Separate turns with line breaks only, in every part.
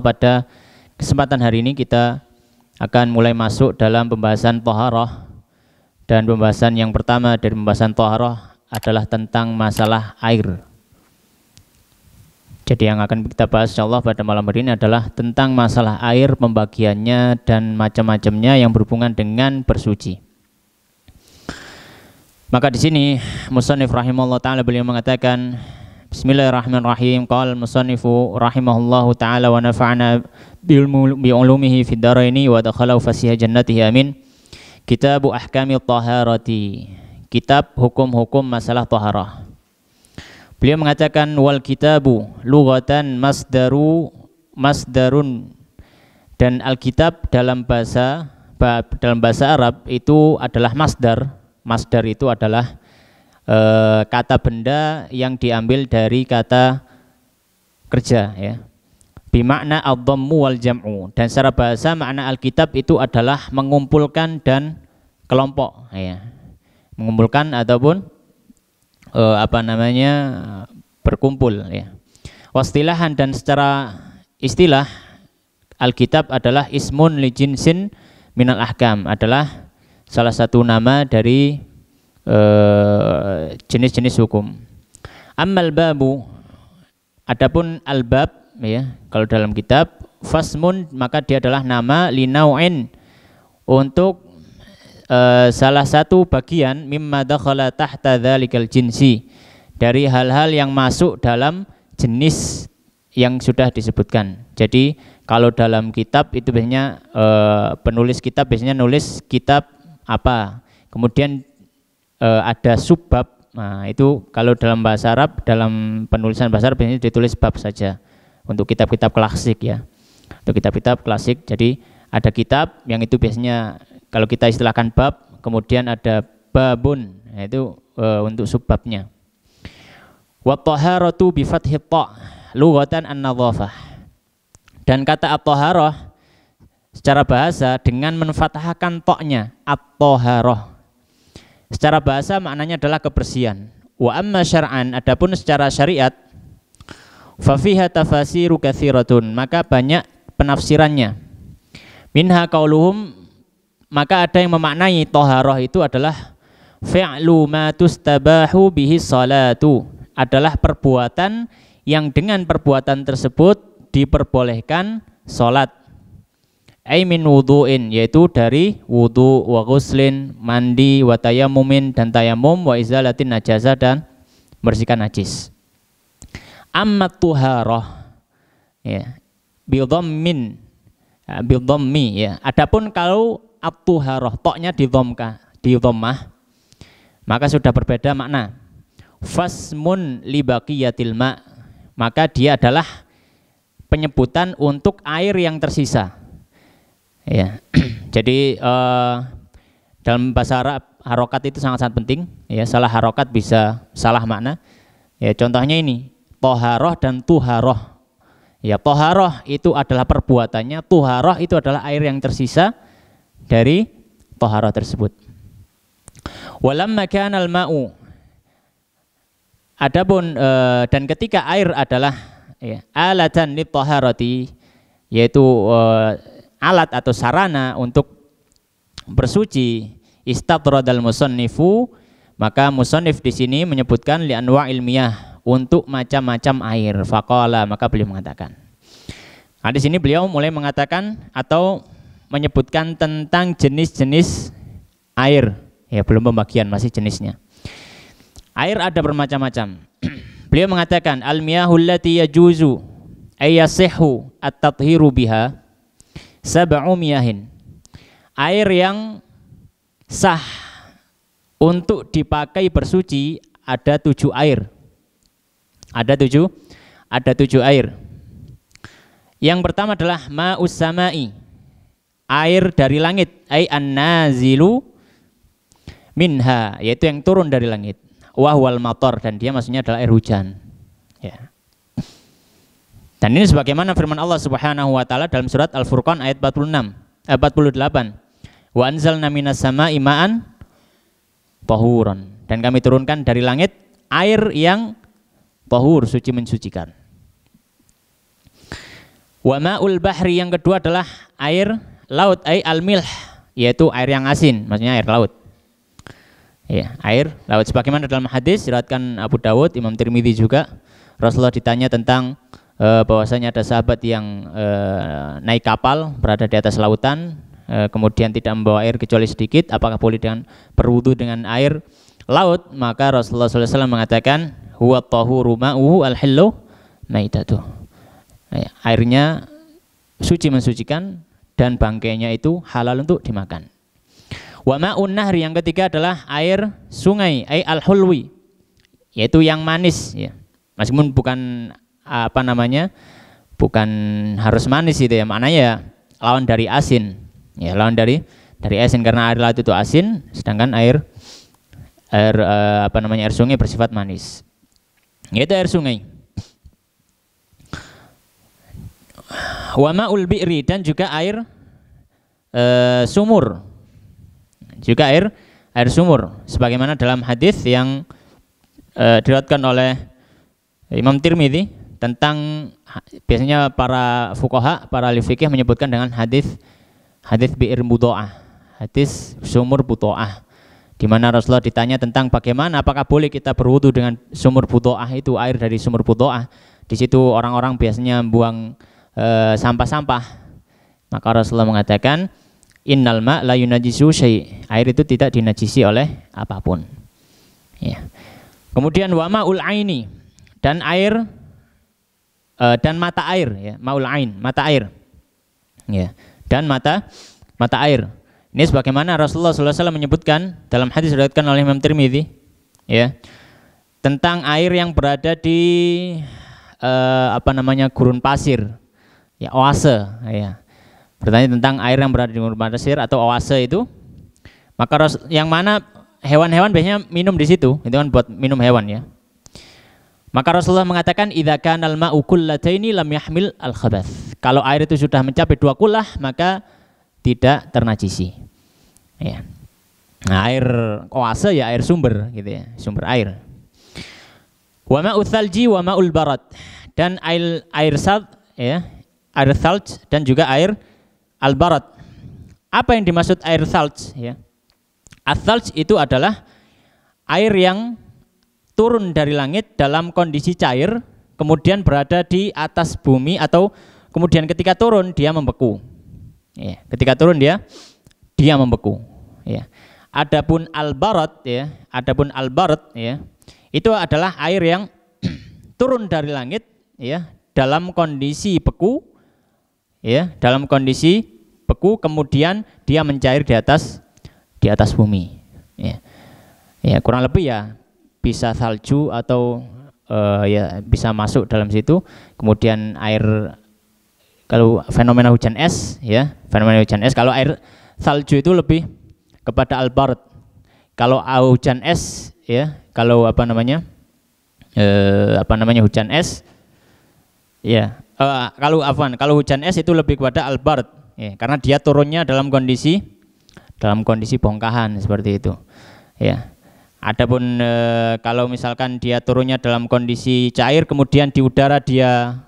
pada kesempatan hari ini kita akan mulai masuk dalam pembahasan thaharah. Dan pembahasan yang pertama dari pembahasan thaharah adalah tentang masalah air. Jadi yang akan kita bahas insyaallah pada malam hari ini adalah tentang masalah air, pembagiannya dan macam-macamnya yang berhubungan dengan bersuci. Maka di sini musannif rahimahullah taala beliau mengatakan Bismillahirrahmanirrahim. Qala al-musannifu rahimahullahu taala wa nafa'ana bi ulumihi fid dharaini wa dakhalahu fasiha jannatihi amin. Kitabu ahkamil taharati. Kitab hukum-hukum masalah taharah. Beliau mengatakan wal kitabu lughatan masdarun, dan alkitab dalam bahasa Arab itu adalah masdar. Masdar itu adalah kata benda yang diambil dari kata kerja, ya. Bimakna ad-dhammu wal jam'u, dan secara bahasa makna alkitab itu adalah mengumpulkan dan kelompok, ya. Mengumpulkan ataupun berkumpul, ya. Wastilahan, dan secara istilah alkitab adalah ismun li jinsin minal ahkam, adalah salah satu nama dari jenis-jenis hukum. Ammal babu, adapun al-bab, ya, kalau dalam kitab fasmun, maka dia adalah nama linau'in, untuk salah satu bagian mimma dakhala tahta dzalikal jinsi, dari hal-hal yang masuk dalam jenis yang sudah disebutkan. Jadi kalau dalam kitab itu biasanya penulis kitab biasanya nulis kitab apa, kemudian ada subbab. Nah, itu kalau dalam bahasa Arab, dalam penulisan bahasa Arab biasanya ditulis bab saja. Untuk kitab-kitab klasik, ya. Untuk kitab-kitab klasik, jadi ada kitab yang itu biasanya kalau kita istilahkan bab, kemudian ada babun, itu untuk subbabnya. Wa taharatu bi fathi ta lughatan an-nadhafah. Dan kata at-taharah secara bahasa dengan menfathahkan ta-nya, at-taharah. Secara bahasa maknanya adalah kebersihan. Wa amma syar'an, adapun secara syariat, fa fiha tafasiru katsiratun, maka banyak penafsirannya. Minha qauluhum, maka ada yang memaknai taharah itu adalah fi'lu ma tustabahu bihi salatu, adalah perbuatan yang dengan perbuatan tersebut diperbolehkan salat. Ai min wudu'in, yaitu dari wudu, wa ghuslin, mandi, wa tayammumin, dan tayamum, wa izalatin najasa, dan membersihkan najis. Amma tuharah, ya, bi dhammin, bi dhammi, ya. Adapun kalau at-tuharah toknya di dhammah, maka sudah berbeda makna. Fasmun li baqiyatil ma, maka dia adalah penyebutan untuk air yang tersisa, ya. Jadi dalam bahasa Arab harokat itu sangat-sangat penting, ya. Salah harokat bisa salah makna, ya. Contohnya ini toharoh dan tuharoh, ya. Toharoh itu adalah perbuatannya, tuharoh itu adalah air yang tersisa dari toharoh tersebut. Walamma kana al-ma'u, adapun dan ketika air adalah, ya, alatan li taharati, yaitu alat atau sarana untuk bersuci, istadradal musannifu, maka musannif di sini menyebutkan li anwa'il miyah, untuk macam-macam air. Faqala, maka beliau mengatakan. Nah, di sini beliau mulai mengatakan atau menyebutkan tentang jenis-jenis air, ya, belum pembagian, masih jenisnya. Air ada bermacam-macam. Beliau mengatakan al-miyahul lati yajuzu ay yasihhu at-tathiru biha sab'u miyahin. Air yang sah untuk dipakai bersuci ada 7 air. Ada tujuh air. Yang pertama adalah ma'us sama'i, air dari langit, ay an-nazilu minha, yaitu yang turun dari langit. Wahwal matar, dan dia maksudnya adalah air hujan, ya. Dan ini sebagaimana firman Allah Subhanahu wa taala dalam surat Al-Furqan ayat 48. Wa anzalna minas sama'i ma'an tahuran, dan kami turunkan dari langit air yang tahur, suci mensucikan. Wa ma'ul bahri yang kedua adalah air laut, al-milh, yaitu air yang asin, maksudnya air laut. Ya, air laut sebagaimana dalam hadis diriwayatkan Abu Dawud, Imam Tirmidzi juga, Rasulullah ditanya tentang bahwasanya ada sahabat yang naik kapal berada di atas lautan, kemudian tidak membawa air kecuali sedikit, apakah boleh dengan berwudu dengan air laut? Maka Rasulullah SAW mengatakan, huwa tahuru ma'uhu al-hillu maitatuh. Airnya suci mensucikan dan bangkainya itu halal untuk dimakan. Wa ma'un nahri yang ketiga adalah air sungai, al-hulwi, yaitu yang manis ya. Meskipun bukan bukan harus manis itu ya, maknanya ya lawan dari asin. Ya, lawan dari asin, karena air laut itu asin, sedangkan air sungai bersifat manis. Yaitu air sungai. Wa ma'ul bi'ri dan juga air sumur. Juga air sumur sebagaimana dalam hadis yang diriwayatkan oleh Imam Tirmidzi tentang, biasanya para fuqaha, para ahli fikih menyebutkan dengan hadis bi'ir budo'ah, hadis sumur budo'ah, di mana Rasulullah ditanya tentang bagaimana, apakah boleh kita berwudu dengan sumur budo'ah, itu air dari sumur budo'ah. Di situ orang-orang biasanya buang sampah-sampah. Maka Rasulullah mengatakan, innal ma' la yunajisu syai', air itu tidak dinajisi oleh apapun. Ya. Kemudian wa ma'ul aini, dan air dan mata air ya, ma'ul ain, mata air. Ya. Dan mata air. Ini sebagaimana Rasulullah SAW menyebutkan dalam hadis diriwayatkan oleh Imam Tirmidzi ya, tentang air yang berada di gurun pasir. Ya, oase ya. Bertanya tentang air yang berada di gurun pasir atau oase itu, maka yang mana hewan-hewan biasanya minum di situ, itu kan buat minum hewan ya. Maka Rasulullah mengatakan, idza kanal ma'u kullataini lam yahmil al-khabath. Kalau air itu sudah mencapai 2 kullah, maka tidak ternajisi. Ya. Nah, air oase ya air sumber gitu ya, sumber air. Wa ma'u thalji wa ma'ul barat, dan air salt ya, air thalj dan juga air al-barat. Apa yang dimaksud air thalj ya? Al-thalj itu adalah air yang turun dari langit dalam kondisi cair, kemudian berada di atas bumi, atau kemudian ketika turun dia membeku. Ya, ketika turun dia membeku. Ya. Adapun al-barat ya, itu adalah air yang turun dari langit ya, dalam kondisi beku. Ya, dalam kondisi beku, kemudian dia mencair di atas bumi. Ya. Ya, kurang lebih ya bisa salju atau ya bisa masuk dalam situ. Kemudian air, kalau fenomena hujan es ya, kalau air salju itu lebih kepada al-barat. Kalau hujan es ya, kalau hujan es ya, kalau hujan es itu lebih kepada al-barat ya, karena dia turunnya dalam kondisi bongkahan seperti itu ya. Adapun kalau misalkan dia turunnya dalam kondisi cair, kemudian di udara dia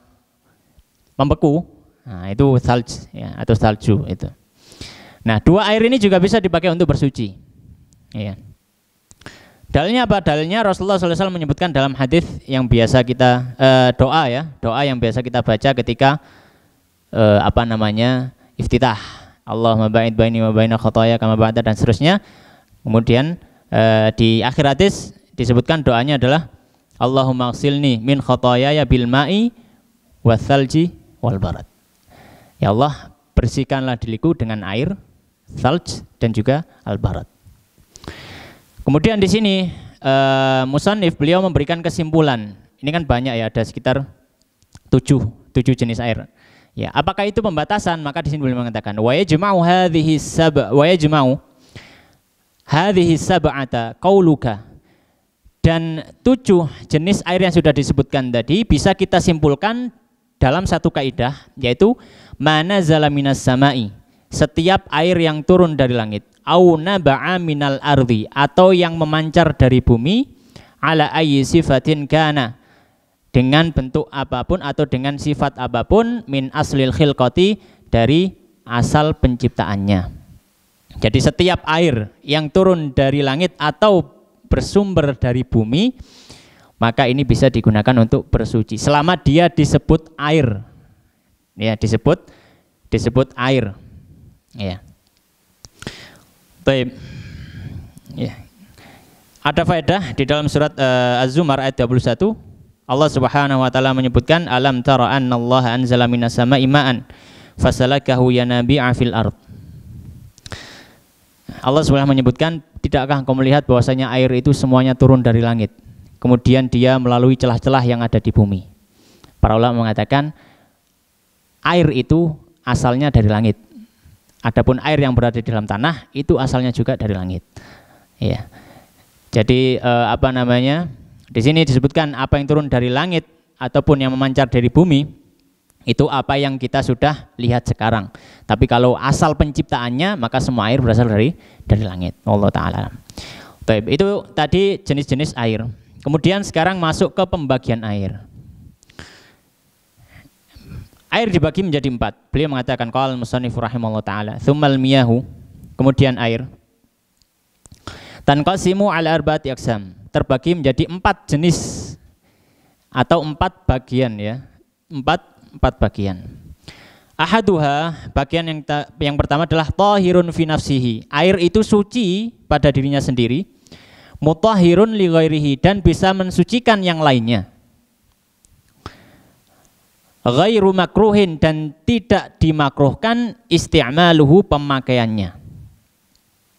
membeku, nah itu salj ya, atau salju itu. Nah, 2 air ini juga bisa dipakai untuk bersuci ya. Dalilnya apa? Dalilnya Rasulullah SAW menyebutkan dalam hadis yang biasa kita doa yang biasa kita baca ketika iftitah, Allahumma ba'id baini wa baina khotoya kama ba'da, dan seterusnya. Kemudian di akhir hadis disebutkan doanya adalah Allahumma ghsilni min khotoyaya bil ma'i wath-thalji wal barat. Ya Allah, bersihkanlah diriku dengan air, thalj dan juga al-barat. Kemudian di sini musannif beliau memberikan kesimpulan. Ini kan banyak ya, ada sekitar 7 jenis air. Ya, apakah itu pembatasan? Maka di sini beliau mengatakan wa yajma'u hadhihi sab'ata qauluka, dan 7 jenis air yang sudah disebutkan tadi bisa kita simpulkan dalam satu kaidah, yaitu manazala minas sama'i, setiap air yang turun dari langit, au naba'a minal ardi, atau yang memancar dari bumi, ala ayyi sifatin kana, dengan bentuk apapun atau dengan sifat apapun min aslil khilqati dari asal penciptaannya. Jadi setiap air yang turun dari langit atau bersumber dari bumi, maka ini bisa digunakan untuk bersuci selama dia disebut air. Ya, disebut air. Ya. Baik. Ya. Ada faedah di dalam surat Az-Zumar ayat 21. Allah Subhanahu wa taala menyebutkan alam tara annallaha anzala minas sama'i ma'an fasalakahu yanabi'a fil ard. Allah Subhanahu menyebutkan, tidakkah engkau melihat bahwasanya air itu semuanya turun dari langit, kemudian dia melalui celah-celah yang ada di bumi. Para ulama mengatakan air itu asalnya dari langit. Adapun air yang berada di dalam tanah itu asalnya juga dari langit. Ya. Jadi di sini disebutkan apa yang turun dari langit ataupun yang memancar dari bumi itu apa yang kita sudah lihat sekarang. Tapi kalau asal penciptaannya maka semua air berasal dari langit. Allah taala. Baik, itu tadi jenis-jenis air. Kemudian sekarang masuk ke pembagian air. Air dibagi menjadi 4. Beliau mengatakan qala al-musannif rahimallahu taala, "Tsummal miyahu", kemudian air. Tanqasimu ala arba'ati aqsam, terbagi menjadi 4 jenis atau 4 bagian ya. 4 bagian. Ahaduha, bagian yang pertama adalah tahirun fi nafsihi. Air itu suci pada dirinya sendiri. Mutahhirun li ghairihi, dan bisa mensucikan yang lainnya. Ghairu makruhin, dan tidak dimakruhkan isti'maluhu, pemakaiannya.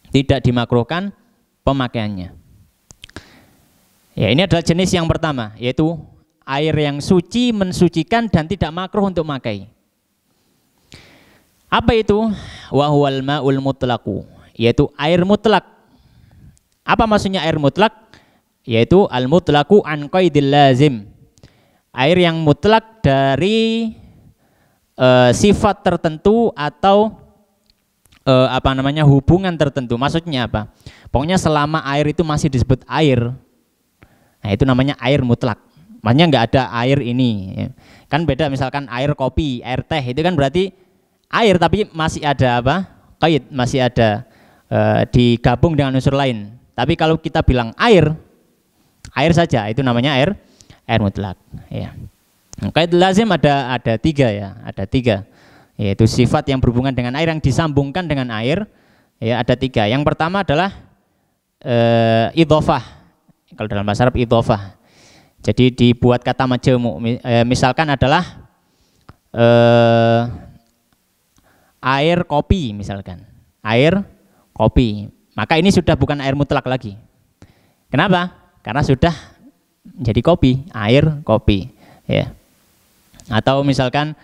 Tidak dimakruhkan pemakaiannya. Ya, ini adalah jenis yang pertama, yaitu air yang suci, mensucikan dan tidak makruh untuk memakai. Apa itu? Wa huwal ma'ul mutlaqu, yaitu air mutlak. Apa maksudnya air mutlak? Yaitu al mutlaqu an qaidil lazim. Air yang mutlak dari sifat tertentu atau hubungan tertentu. Maksudnya apa? Pokoknya selama air itu masih disebut air, nah itu namanya air mutlak. Maksudnya nggak ada air ini. Kan beda misalkan air kopi, air teh, itu kan berarti air tapi masih ada apa? Qaid, masih ada digabung dengan unsur lain. Tapi kalau kita bilang air saja, itu namanya air mutlak. Ya. Qaid lazim ada 3 ya, ada 3. Yaitu sifat yang berhubungan dengan air yang disambungkan dengan air. Ya, ada 3. Yang pertama adalah idhofah. Kalau dalam bahasa Arab idhofah. Jadi dibuat kata majmu'. Misalkan adalah air kopi misalkan. Air kopi. Maka ini sudah bukan air mutlak lagi. Kenapa? Karena sudah menjadi kopi, air kopi. Ya. Atau misalkan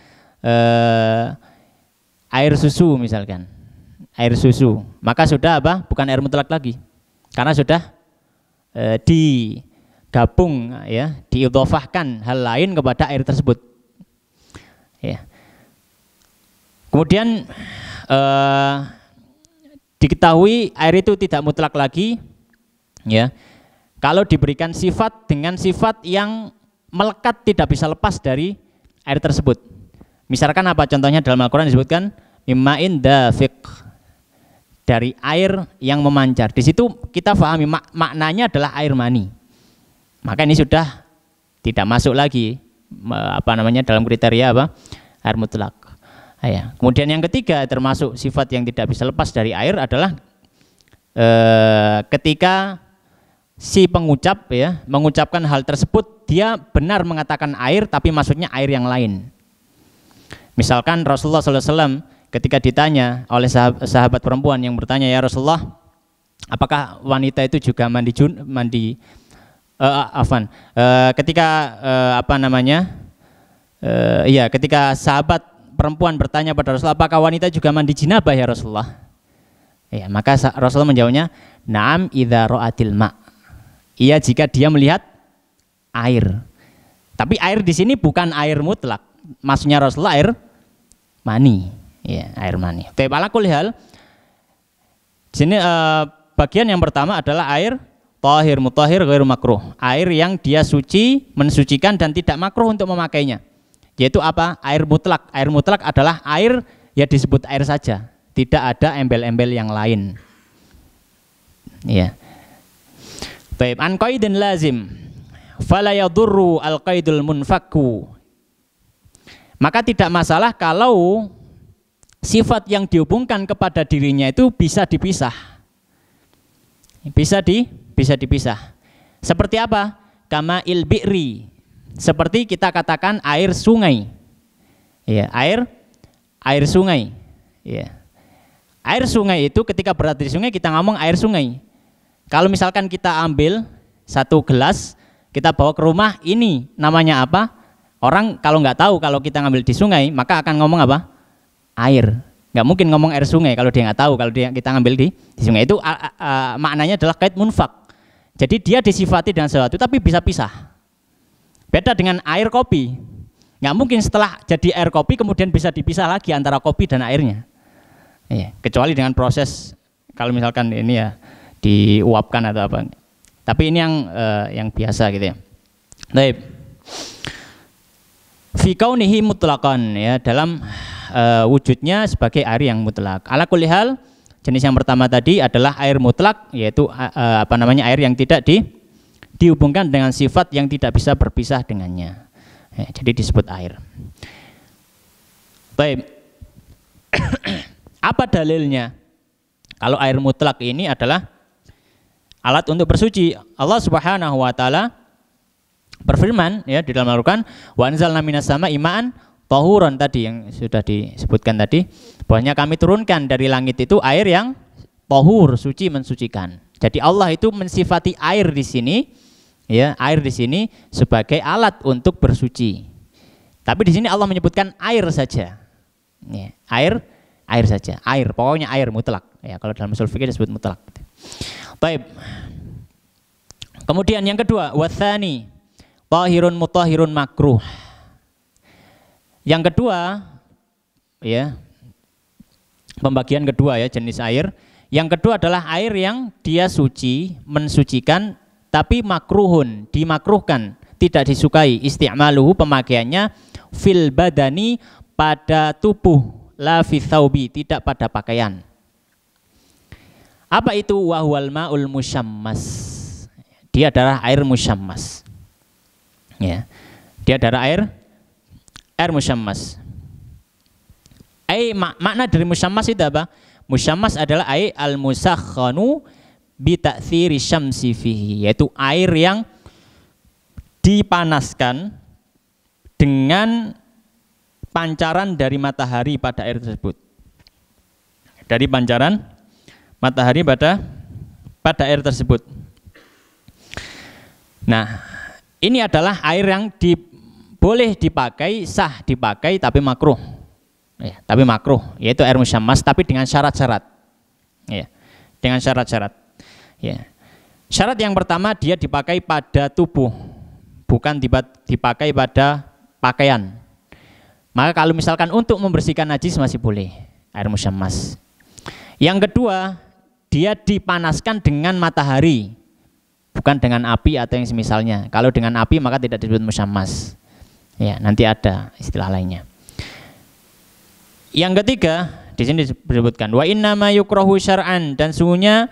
air susu misalkan. Air susu. Maka sudah apa? Bukan air mutlak lagi. Karena sudah digabung ya, diidhofahkan hal lain kepada air tersebut. Ya. Kemudian diketahui air itu tidak mutlak lagi ya. Kalau diberikan sifat dengan sifat yang melekat, tidak bisa lepas dari air tersebut. Misalkan apa contohnya dalam Al-Qur'an disebutkan mimma'in dafiq, dari air yang memancar. Di situ kita pahami maknanya adalah air mani. Maka ini sudah tidak masuk lagi dalam kriteria air mutlak. Ya. Kemudian yang ketiga termasuk sifat yang tidak bisa lepas dari air adalah ketika si pengucap ya mengucapkan hal tersebut, dia benar mengatakan air tapi maksudnya air yang lain. Misalkan Rasulullah SAW ketika ditanya oleh sahabat perempuan yang bertanya, ya Rasulullah, apakah wanita itu juga ketika sahabat perempuan bertanya pada Rasulullah, apakah wanita juga mandi jinabah ya Rasulullah? Ya, maka Rasulullah menjawabnya, na'am idza ra'atil ma'. Iya, jika dia melihat air. Tapi air di sini bukan air mutlak. Maksudnya Rasulullah air mani. Ya, air mani. Ala kulli hal, sini bagian yang pertama adalah air tahir, mutahhir, ghairu makruh. Air yang dia suci, mensucikan dan tidak makruh untuk memakainya. Yaitu apa? Air mutlak. Air mutlak adalah air ya disebut air saja, tidak ada embel-embel yang lain. Ya. Baik, an qaidin lazim fala yadurru al-qaidul munfakku. Maka tidak masalah kalau sifat yang dihubungkan kepada dirinya itu bisa dipisah. Bisa dipisah. Seperti apa? Kama il bi'ri. Seperti kita katakan air sungai. Ya, air sungai. Ya. Air sungai itu ketika berada di sungai kita ngomong air sungai. Kalau misalkan kita ambil satu gelas, kita bawa ke rumah, ini namanya apa? Orang kalau nggak tahu kalau kita ngambil di sungai, maka akan ngomong apa? Air. Nggak mungkin ngomong air sungai kalau dia nggak tahu kalau kita ngambil di sungai. Itu maknanya adalah qaid munfak. Jadi dia disifati dengan sesuatu tapi bisa pisah. Beda dengan air kopi. Nggak mungkin setelah jadi air kopi kemudian bisa dipisah lagi antara kopi dan airnya. Iya, kecuali dengan proses kalau misalkan ini ya diuapkan atau apa. Tapi ini yang biasa gitu ya. Baik. Fi kaunihi mutlaqan, ya, dalam wujudnya sebagai air yang mutlak. Ala kulli hal, jenis yang pertama tadi adalah air mutlak, yaitu air yang tidak dihubungkan dengan sifat yang tidak bisa berpisah dengannya. Ya, jadi disebut air. Baik. Apa dalilnya? Kalau air mutlak ini adalah alat untuk bersuci. Allah Subhanahu wa taala berfirman ya di dalam Al-Qur'an, wa anzalna minas sama'i ma'an tahuran, tadi yang sudah disebutkan tadi, bahwasanya kami turunkan dari langit itu air yang tahur, suci, mensucikan. Jadi Allah itu mensifati air di sini, ya, air di sini sebagai alat untuk bersuci. Tapi di sini Allah menyebutkan air saja. Ya, air saja, air, pokoknya air mutlak. Ya, kalau dalam ushul fikih disebut mutlak. Baik. Kemudian yang kedua, watsani tahirun mutahhirun makruh. Yang kedua, ya, pembagian kedua ya jenis air. Yang kedua adalah air yang dia suci, mensucikan, tapi makruhun, dimakruhkan, tidak disukai. Isti'maluhu, pemakaiannya, fil badani, pada tubuh, la fi thawbi, tidak pada pakaian. Apa itu? Wahwal ma'ul musyammas. Dia adalah air musyammas. Ya, dia adalah air musyammas. Makna dari musyammas itu apa? Musyammas adalah air al-musakhkhanu bi ta'thiri syamsi fihi, yaitu air yang dipanaskan dengan pancaran dari matahari pada air tersebut. Dari pancaran matahari pada air tersebut. Nah, ini adalah air yang boleh dipakai, sah dipakai, tapi makruh. Ya, tapi makruh, yaitu air musyammas, tapi dengan syarat-syarat. Ya, dengan syarat-syarat. Ya. Syarat yang pertama, dia dipakai pada tubuh, bukan dipakai pada pakaian. Maka kalau misalkan untuk membersihkan najis masih boleh air musyammas. Yang kedua, dia dipanaskan dengan matahari, bukan dengan api atau yang semisalnya. Kalau dengan api maka tidak disebut musyammas. Ya, nanti ada istilah lainnya. Yang ketiga, di sini disebutkan wa innama yukrahu syar'an, dan sungguhnya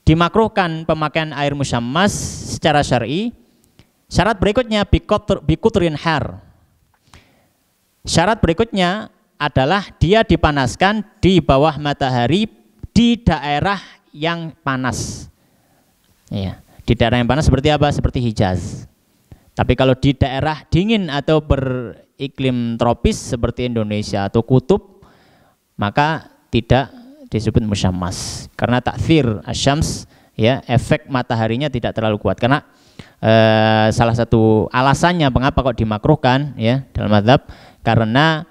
dimakruhkan pemakaian air musyammas secara syar'i. Syarat berikutnya bikutrin har. Syarat berikutnya adalah dia dipanaskan di bawah matahari di daerah yang panas. Ya, di daerah yang panas seperti apa? Seperti Hijaz. Tapi kalau di daerah dingin atau beriklim tropis seperti Indonesia atau kutub, maka tidak disebut musyammas karena ta'thir asyams, ya, efek mataharinya tidak terlalu kuat. Karena salah satu alasannya mengapa kok dimakruhkan, ya, dalam mazhab, karena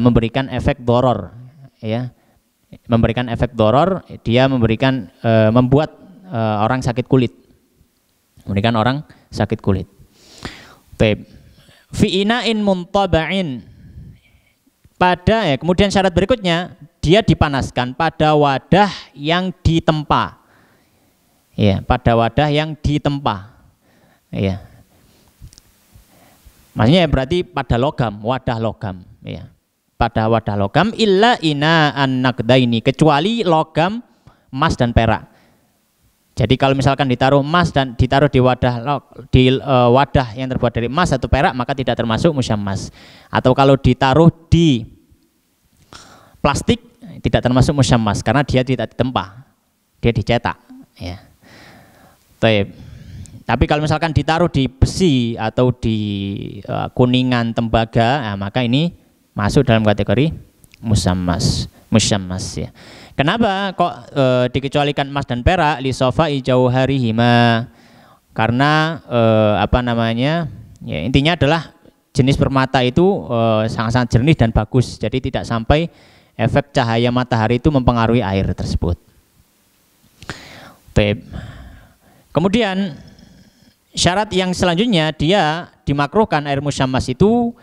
memberikan efek doror, ya, memberikan efek doror, dia membuat orang sakit kulit, memberikan orang sakit kulit. Baik. Fi ina'in muntaba'in, kemudian syarat berikutnya dia dipanaskan pada wadah yang ditempa. Ya, pada wadah yang ditempa. Ya. Maksudnya berarti pada logam, wadah logam, ya. Pada wadah logam illa ina an-naqdaini, kecuali logam emas dan perak. Jadi kalau misalkan ditaruh emas dan ditaruh di wadah yang terbuat dari emas atau perak, maka tidak termasuk musyammas. Atau kalau ditaruh di plastik tidak termasuk musyammas karena dia tidak ditempa, dia dicetak, ya. Tapi kalau misalkan ditaruh di besi atau di kuningan tembaga, nah, maka ini masuk dalam kategori musyammas ya. Kenapa kok dikecualikan emas dan perak? Li safai jauharihima, karena ya, intinya adalah jenis permata itu sangat-sangat jernih dan bagus, jadi tidak sampai efek cahaya matahari itu mempengaruhi air tersebut. Kemudian syarat yang selanjutnya, dia dimakruhkan air musyammas itu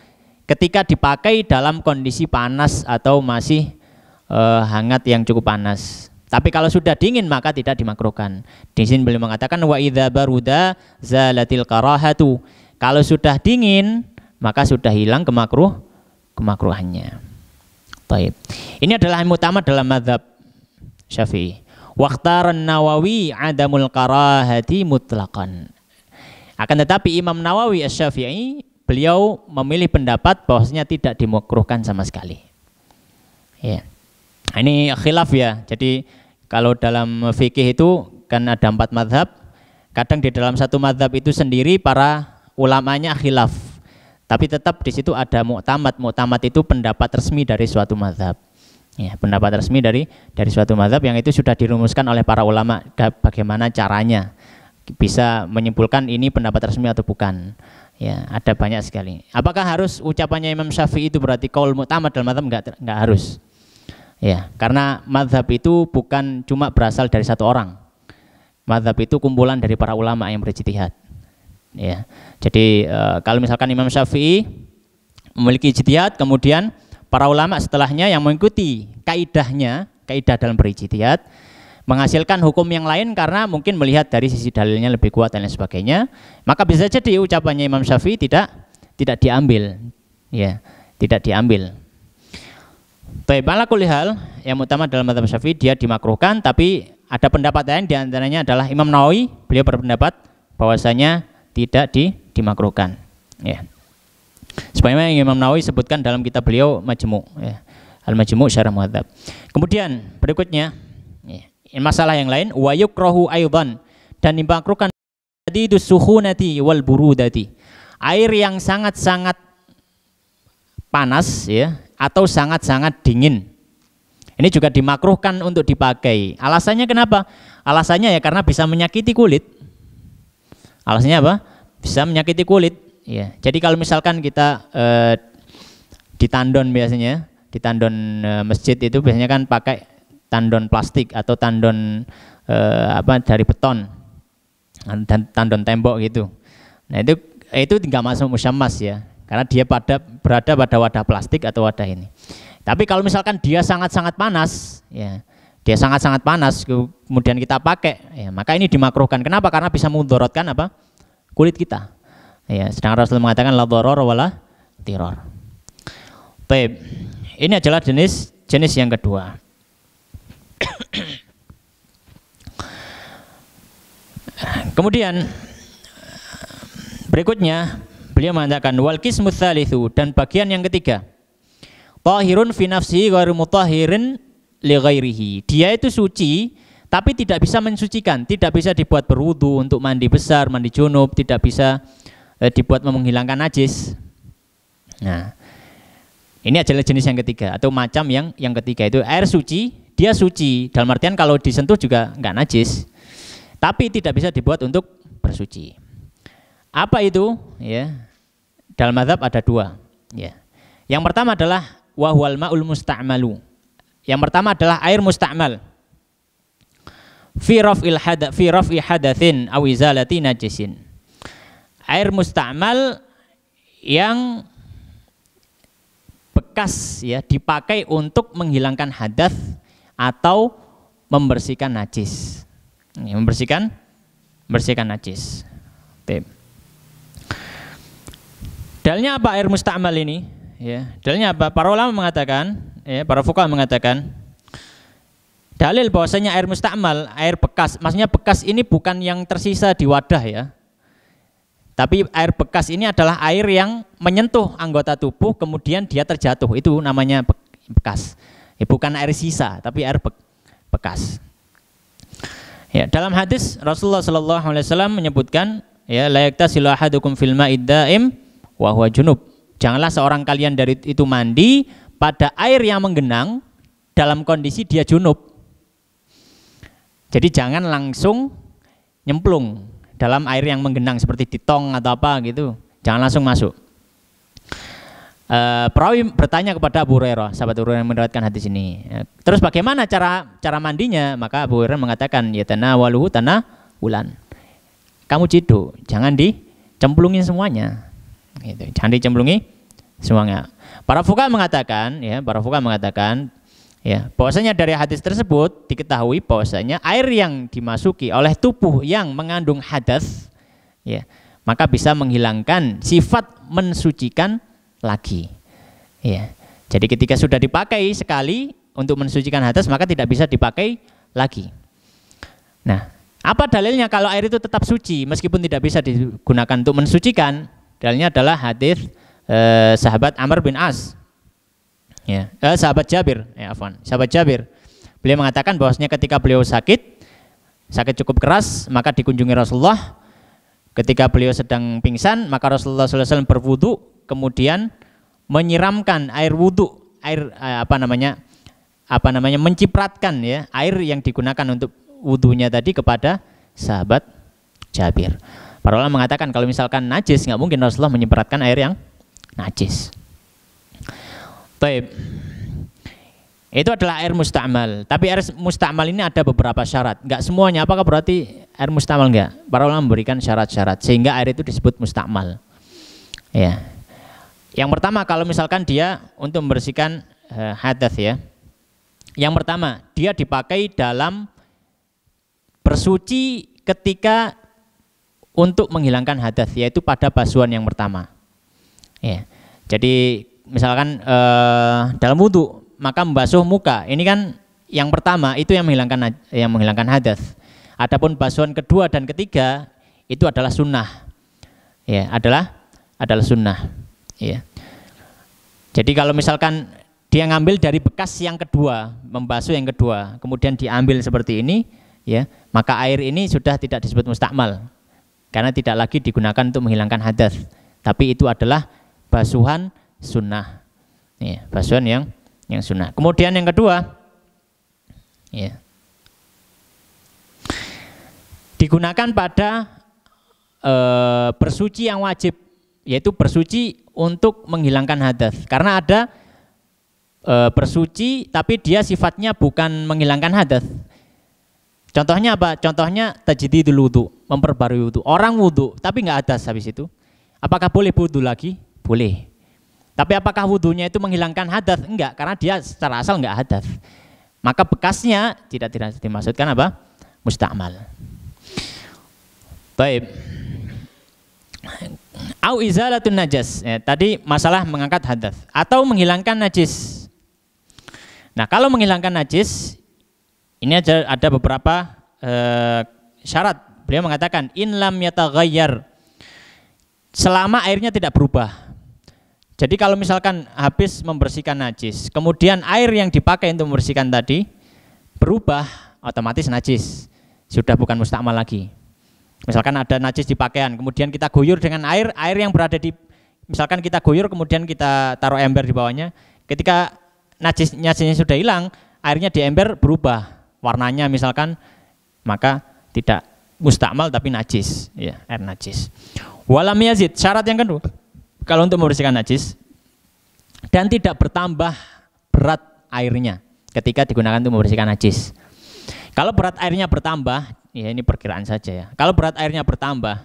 ketika dipakai dalam kondisi panas atau masih hangat yang cukup panas. Tapi kalau sudah dingin maka tidak dimakruhkan. Di sini beliau mengatakan wa idza baruda zalatil karahatu. Kalau sudah dingin maka sudah hilang kemakruhannya. Baik. Ini adalah yang utama dalam mazhab Syafi'i. Waqtaran Nawawi adamul karahati mutlaqan. Akan tetapi Imam Nawawi Asy-Syafi'i beliau memilih pendapat bahwasanya tidak dimakruhkan sama sekali. Ya. Ini khilaf ya. Jadi kalau dalam fikih itu kan ada 4 mazhab. Kadang di dalam satu mazhab itu sendiri para ulamanya khilaf. Tapi tetap di situ ada mu'tamad. Mu'tamad itu pendapat resmi dari suatu mazhab. Ya, pendapat resmi dari suatu mazhab yang itu sudah dirumuskan oleh para ulama bagaimana caranya bisa menyimpulkan ini pendapat resmi atau bukan. Ya, ada banyak sekali. Apakah harus ucapannya Imam Syafi'i itu berarti qaul mu'tamad dalam mazhab? Enggak harus. Ya, karena mazhab itu bukan cuma berasal dari satu orang. Mazhab itu kumpulan dari para ulama yang berijtihad. Ya. Jadi kalau misalkan Imam Syafi'i memiliki ijtihad, kemudian para ulama setelahnya yang mengikuti kaidah dalam berijtihad, menghasilkan hukum yang lain karena mungkin melihat dari sisi dalilnya lebih kuat dan lain sebagainya, maka bisa jadi ucapannya Imam Syafi'i tidak diambil, ya, tidak diambil. Baik, ala kulli hal, yang utama dalam mazhab Syafi'i dia dimakruhkan, tapi ada pendapat lain, diantaranya adalah Imam Nawawi, beliau berpendapat bahwasanya tidak dimakruhkan, ya. Sebagaimana yang Imam Nawawi sebutkan dalam kitab beliau Majmu', ya. Al-Majmu' Syarah Muhadzab. Kemudian berikutnya, ya, masalah yang lain, wa yukrahu aidan, dan dimakruhkan tadi sukhunati wal burudati, air yang sangat-sangat panas, ya, atau sangat-sangat dingin. Ini juga dimakruhkan untuk dipakai. Alasannya kenapa? Alasannya ya karena bisa menyakiti kulit. Alasannya apa? Bisa menyakiti kulit. Ya, jadi kalau misalkan kita di tandon biasanya, di tandon masjid itu biasanya kan pakai tandon plastik atau tandon dari beton dan tandon tembok gitu. Nah itu nggak masuk musyammas ya, karena dia berada pada wadah plastik atau wadah ini. Tapi kalau misalkan dia sangat-sangat panas, ya, dia sangat-sangat panas, kemudian kita pakai, ya, maka ini dimakruhkan. Kenapa? Karena bisa mudorotkan apa? Kulit kita. Ya, sedangkan Rasul mengatakan la dharara wala dhirar. Baik. Ini adalah jenis yang kedua. Kemudian berikutnya beliau mengatakan wal qismu tsalitsu, dan bagian yang ketiga, tahirun fi nafsihi ghairu mutahhirin li ghairihi. Dia itu suci tapi tidak bisa mensucikan, tidak bisa dibuat berwudu untuk mandi besar, mandi junub, tidak bisa dibuat menghilangkan najis. Nah, ini adalah jenis yang ketiga atau macam yang ketiga, itu air suci, dia suci dalam artian kalau disentuh juga enggak najis, tapi tidak bisa dibuat untuk bersuci. Apa itu? Ya, dalam mazhab ada 2. Ya, yang pertama adalah wahwal ma'ul musta'malu. Yang pertama adalah air musta'mal. Fi raf'i hadatsin aw izalati najisin. Air musta'mal yang bekas, ya, dipakai untuk menghilangkan hadas atau membersihkan najis. Ya, membersihkan membersihkan najis. Dalilnya apa air musta'mal ini? Ya, dalilnya apa? Para ulama mengatakan, ya, para fuqaha mengatakan, dalil bahwasanya air musta'mal, air bekas, maksudnya bekas ini bukan yang tersisa di wadah ya. Tapi air bekas ini adalah air yang menyentuh anggota tubuh kemudian dia terjatuh, itu namanya bekas. Ya, bukan air sisa, tapi air bekas. Ya, dalam hadis Rasulullah sallallahu alaihi wasallam menyebutkan, ya, la yaktasilu ahadukum fil ma'id daim wa huwa junub. Janganlah seorang kalian dari itu mandi pada air yang menggenang dalam kondisi dia junub. Jadi jangan langsung nyemplung dalam air yang menggenang seperti di tong atau apa gitu. Jangan langsung masuk. Perawi bertanya kepada Abu Hurairah, sahabat Abu Hurairah yang meriwayatkan hadis ini. Terus bagaimana cara mandinya? Maka Abu Hurairah mengatakan, ya tanawaluhu tanawulan. Kamu ciduk, jangan dicemplungin semuanya. Gitu. Jangan dicemplungi semuanya. Para fuqaha mengatakan, ya, bahwasanya dari hadis tersebut diketahui bahwasanya air yang dimasuki oleh tubuh yang mengandung hadas, ya, maka bisa menghilangkan sifat mensucikan lagi. Ya. Jadi ketika sudah dipakai sekali untuk mensucikan hadas, maka tidak bisa dipakai lagi. Nah, apa dalilnya kalau air itu tetap suci meskipun tidak bisa digunakan untuk mensucikan? Dalilnya adalah hadis sahabat Amr bin As. Ya, sahabat Jabir, sahabat Jabir. Beliau mengatakan bahwasanya ketika beliau sakit cukup keras, maka dikunjungi Rasulullah. Ketika beliau sedang pingsan, maka Rasulullah SAW berwudu, kemudian menyiramkan air wudu, mencipratkan, ya, air yang digunakan untuk wudunya tadi kepada sahabat Jabir. Para ulama mengatakan kalau misalkan najis, nggak mungkin Rasulullah menyipratkan air yang najis. Baik. Itu adalah air musta'mal. Tapi air musta'mal ini ada beberapa syarat. Nggak semuanya. Apakah berarti air musta'mal enggak? Para ulama memberikan syarat-syarat sehingga air itu disebut musta'mal. Ya. Yang pertama, kalau misalkan dia untuk membersihkan hadas, ya. Yang pertama, dia dipakai dalam bersuci ketika untuk menghilangkan hadas, yaitu pada basuhan yang pertama. Ya. Jadi misalkan dalam wudhu, maka membasuh muka. Ini kan yang pertama, itu yang menghilangkan hadas. Adapun basuhan kedua dan ketiga itu adalah sunnah. Ya, adalah sunnah. Ya. Jadi kalau misalkan dia ngambil dari bekas yang kedua, membasuh yang kedua, kemudian diambil seperti ini, ya, maka air ini sudah tidak disebut musta'mal karena tidak lagi digunakan untuk menghilangkan hadas, tapi itu adalah basuhan sunnah, ya, basuhan yang sunnah. Kemudian yang kedua, ya, digunakan pada bersuci yang wajib, yaitu bersuci untuk menghilangkan hadas. Karena ada bersuci tapi dia sifatnya bukan menghilangkan hadas. Contohnya apa? Contohnya tajdidul wudu, memperbarui wudu. Orang wudu tapi nggak hadas habis itu. Apakah boleh wudu lagi? Boleh. Tapi apakah wudunya itu menghilangkan hadas? Enggak, karena dia secara asal nggak hadas. Maka bekasnya tidak dimaksudkan apa? Musta'mal. Baik. Au izalatun najas. Ya, tadi masalah mengangkat hadas atau menghilangkan najis. Nah, kalau menghilangkan najis, ini ada beberapa syarat. Beliau mengatakan in lam yataghayyar, selama airnya tidak berubah. Jadi kalau misalkan habis membersihkan najis, kemudian air yang dipakai untuk membersihkan tadi berubah, otomatis najis, sudah bukan musta'mal lagi. Misalkan ada najis di pakaian, kemudian kita guyur dengan air yang berada di, misalkan kita guyur kemudian kita taruh ember di bawahnya, ketika najisnya sudah hilang, airnya di ember berubah warnanya misalkan, maka tidak musta'mal tapi najis, ya, air najis. Walam yazid, syarat yang kedua, kalau untuk membersihkan najis dan tidak bertambah berat airnya ketika digunakan untuk membersihkan najis. Kalau berat airnya bertambah, ya ini perkiraan saja ya. Kalau berat airnya bertambah,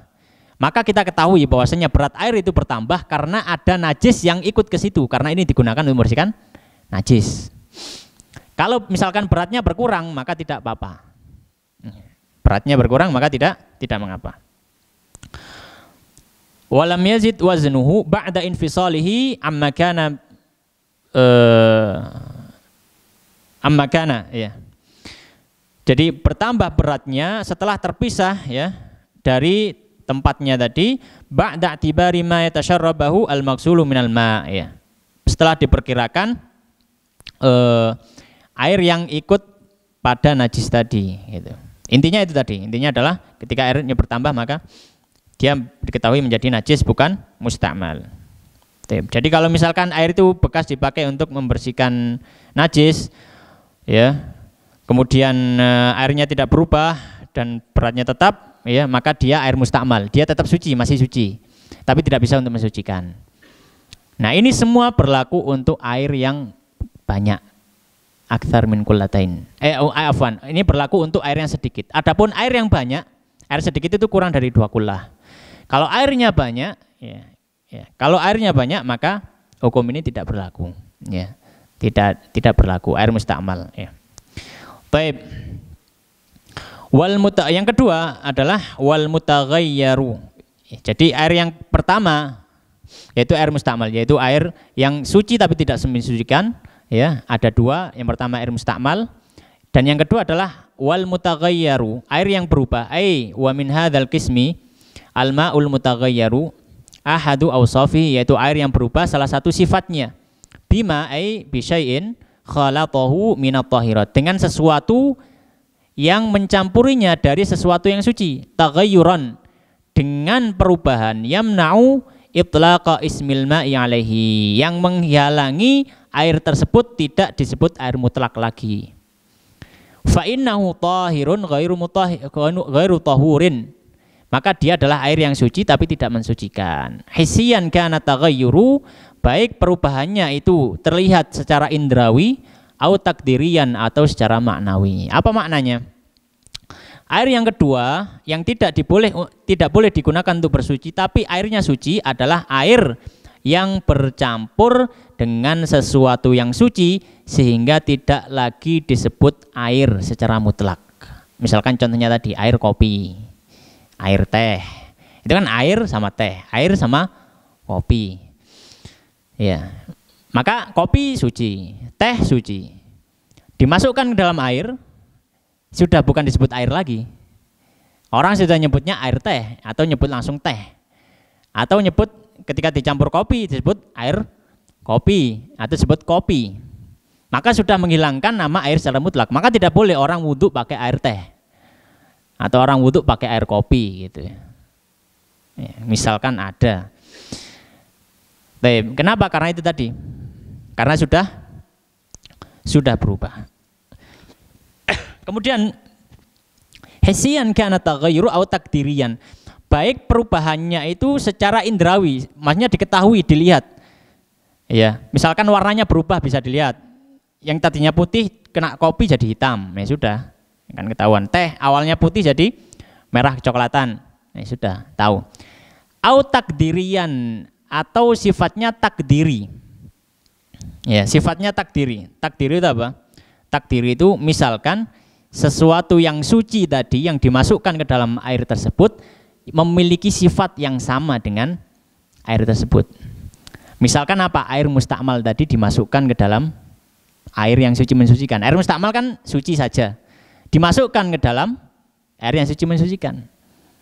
maka kita ketahui bahwasanya berat air itu bertambah karena ada najis yang ikut ke situ, karena ini digunakan untuk membersihkan najis. Kalau misalkan beratnya berkurang, maka tidak apa-apa. beratnya berkurang maka tidak mengapa. Walam yazid waznuhu ba'da infisalihi amma kana ya. Jadi bertambah beratnya setelah terpisah ya dari tempatnya tadi ba'da tibari ma yatasharrabahu al-maghsulu minal ma ya. Setelah diperkirakan air yang ikut pada najis tadi gitu. Intinya itu tadi. Intinya adalah ketika airnya bertambah maka dia diketahui menjadi najis bukan musta'mal. Jadi kalau misalkan air itu bekas dipakai untuk membersihkan najis ya, kemudian airnya tidak berubah dan beratnya tetap ya, maka dia air musta'mal. Dia tetap suci, masih suci. Tapi tidak bisa untuk mensucikan. Nah, ini semua berlaku untuk air yang banyak. Aktsar min kullatain. Afwan, ini berlaku untuk air yang sedikit. Adapun air yang banyak, air sedikit itu kurang dari 2 kullah. Kalau airnya banyak, kalau airnya banyak maka hukum ini tidak berlaku, ya, tidak berlaku air musta'mal. Ya. Baik. Yang kedua adalah wal mutaghayyaru. Jadi air yang pertama yaitu air musta'mal, yaitu air yang suci tapi tidak mensucikan. Ya, ada 2. Yang pertama air musta'mal dan yang kedua adalah wal mutaghayyaru, air yang berubah. Wa min hadzal qismi al-ma'ul mutaghayyaru ahadu awsafi, yaitu air yang berubah salah satu sifatnya. Bima bi syai'in khalatahu minat tahirat, dengan sesuatu yang mencampurinya dari sesuatu yang suci. Taghayyuran, dengan perubahan. Yamna'u itlaqa ismil ma'i alaihi, yang menghalangi air tersebut tidak disebut air mutlak lagi. Fa innahu tahirun ghairu tahurin, maka dia adalah air yang suci tapi tidak mensucikan. Hisiyan kana taghayyuru, baik perubahannya itu terlihat secara indrawi au takdirian atau secara maknawi. Apa maknanya? Air yang kedua yang tidak boleh digunakan untuk bersuci tapi airnya suci adalah air yang bercampur dengan sesuatu yang suci sehingga tidak lagi disebut air secara mutlak. Misalkan contohnya tadi air kopi, air teh, itu kan air sama teh, air sama kopi. Ya, maka kopi suci, teh suci. Dimasukkan ke dalam air, sudah bukan disebut air lagi. Orang sudah nyebutnya air teh, atau nyebut langsung teh, atau nyebut ketika dicampur kopi disebut air kopi, atau disebut kopi. Maka sudah menghilangkan nama air secara mutlak. Maka tidak boleh orang wudhu pakai air teh, atau orang wudhu pakai air kopi gitu. Ya, misalkan ada. Kenapa? Karena itu tadi. Karena sudah berubah. Kemudian hisian kana taghayyuru au takdirian. Baik perubahannya itu secara indrawi, maksudnya diketahui, dilihat. Ya, misalkan warnanya berubah bisa dilihat. Yang tadinya putih kena kopi jadi hitam. Ya sudah, kan ketahuan. Teh awalnya putih jadi merah kecoklatan. Ya sudah, tahu. Au takdirian, atau sifatnya takdiri. Ya, sifatnya takdiri. Takdiri itu apa? Takdiri itu misalkan sesuatu yang suci tadi yang dimasukkan ke dalam air tersebut memiliki sifat yang sama dengan air tersebut. Misalkan apa? Air musta'mal tadi dimasukkan ke dalam air yang suci mensucikan. Air musta'mal kan suci saja, dimasukkan ke dalam air yang suci mensucikan.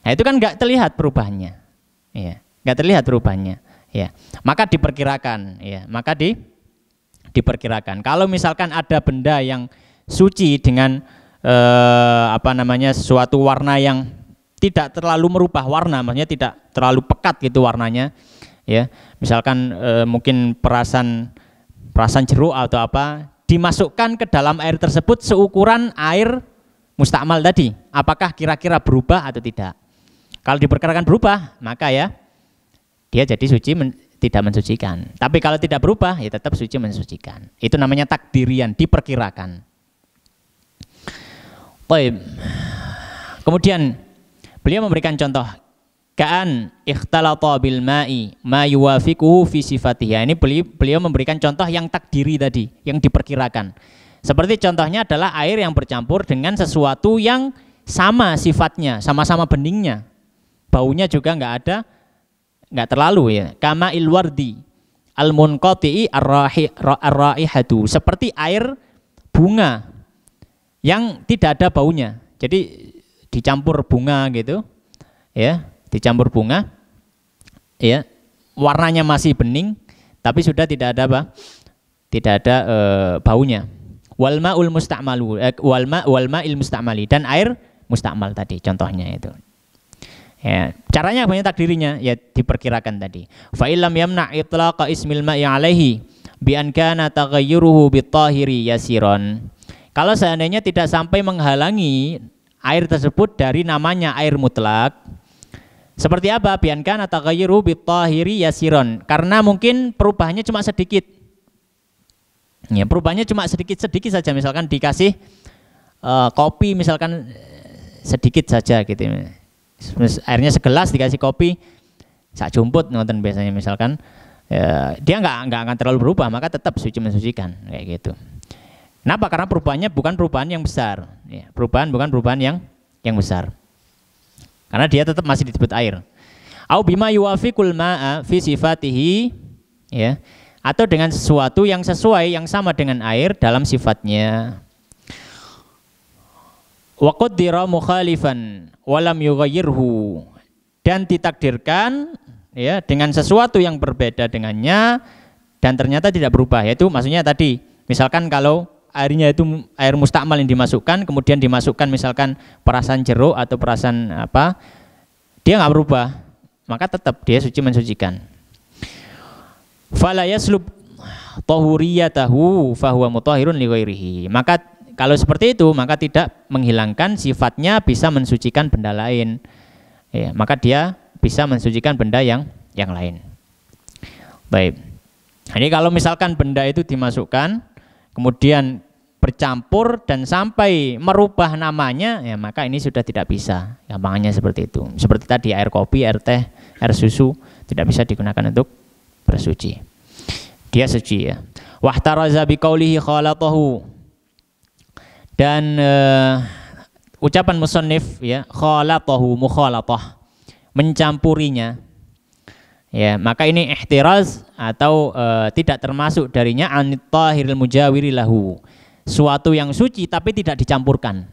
Nah, itu kan nggak terlihat perubahannya. Ya, nggak terlihat perubahannya. Ya, maka diperkirakan. Ya, maka diperkirakan. Kalau misalkan ada benda yang suci dengan suatu warna yang tidak terlalu merubah warna, maksudnya tidak terlalu pekat gitu warnanya, ya. Misalkan mungkin perasan jeruk atau apa dimasukkan ke dalam air tersebut seukuran air musta'mal tadi, apakah kira-kira berubah atau tidak? Kalau diperkirakan berubah, maka ya dia jadi suci tidak mensucikan. Tapi kalau tidak berubah, ya tetap suci mensucikan. Itu namanya takdirian, diperkirakan. Baik. Kemudian beliau memberikan contoh, ka'an ikhtalata bil ma'i ma yuwafiquhu fi sifatihi. Ini beliau memberikan contoh yang takdiri tadi, yang diperkirakan. Seperti contohnya adalah air yang bercampur dengan sesuatu yang sama sifatnya, sama-sama beningnya, baunya juga nggak terlalu ya. Kama ilwardi al-munqati'i ar-raihatu, seperti air bunga yang tidak ada baunya. Jadi dicampur bunga gitu, ya, dicampur bunga, ya, warnanya masih bening, tapi sudah tidak ada apa? Tidak ada baunya. Walma'ul musta'malu, walma'il musta'mali, dan air mustakmal tadi contohnya itu. Ya, caranya banyak takdirinya ya diperkirakan tadi. Fa illam yamna' itlaqa ismil ma'i 'alaihi bi an kana taghayyuruhu bitahiri yasiran. Kalau seandainya tidak sampai menghalangi air tersebut dari namanya air mutlak. Seperti apa? Bi an kana taghayyuruhu bitahiri yasiran. Karena mungkin perubahannya cuma sedikit. Ya, perubahannya cuma sedikit-sedikit saja, misalkan dikasih kopi misalkan sedikit saja gitu. Airnya segelas dikasih kopi sak jumput nonton biasanya misalkan, ya, dia nggak akan terlalu berubah, maka tetap suci mensucikan kayak gitu. Kenapa? Karena perubahannya bukan perubahan yang besar, ya, bukan perubahan yang besar, karena dia tetap masih disebut air. Au bima yuwafiqul ma'a fi sifatihi, ya, atau dengan sesuatu yang sesuai, yang sama dengan air dalam sifatnya. Wa qaddira mukhalifan walam yughayyirhu, dan ditakdirkan ya dengan sesuatu yang berbeda dengannya dan ternyata tidak berubah, yaitu maksudnya tadi misalkan kalau airnya itu air mustakmal yang dimasukkan, kemudian dimasukkan misalkan perasan jeruk atau perasan apa, dia nggak berubah, maka tetap dia suci mensucikan. Fala yaslub tahuriyatahu fahuwa mutahhirun li ghairihi, maka kalau seperti itu maka tidak menghilangkan sifatnya bisa mensucikan benda lain, ya, maka dia bisa mensucikan benda yang lain. Baik, jadi kalau misalkan benda itu dimasukkan kemudian bercampur dan sampai merubah namanya, ya maka ini sudah tidak bisa, gampangannya seperti itu. Seperti tadi air kopi, air teh, air susu tidak bisa digunakan untuk bersuci, dia suci ya. Wahtaraza biqaulihi khalatahu, dan ucapan musannif ya, khalatahu mukhalatah, mencampurinya, ya, maka ini ihtiraz atau tidak termasuk darinya anit tahiril mujawiri lahu, suatu yang suci tapi tidak dicampurkan,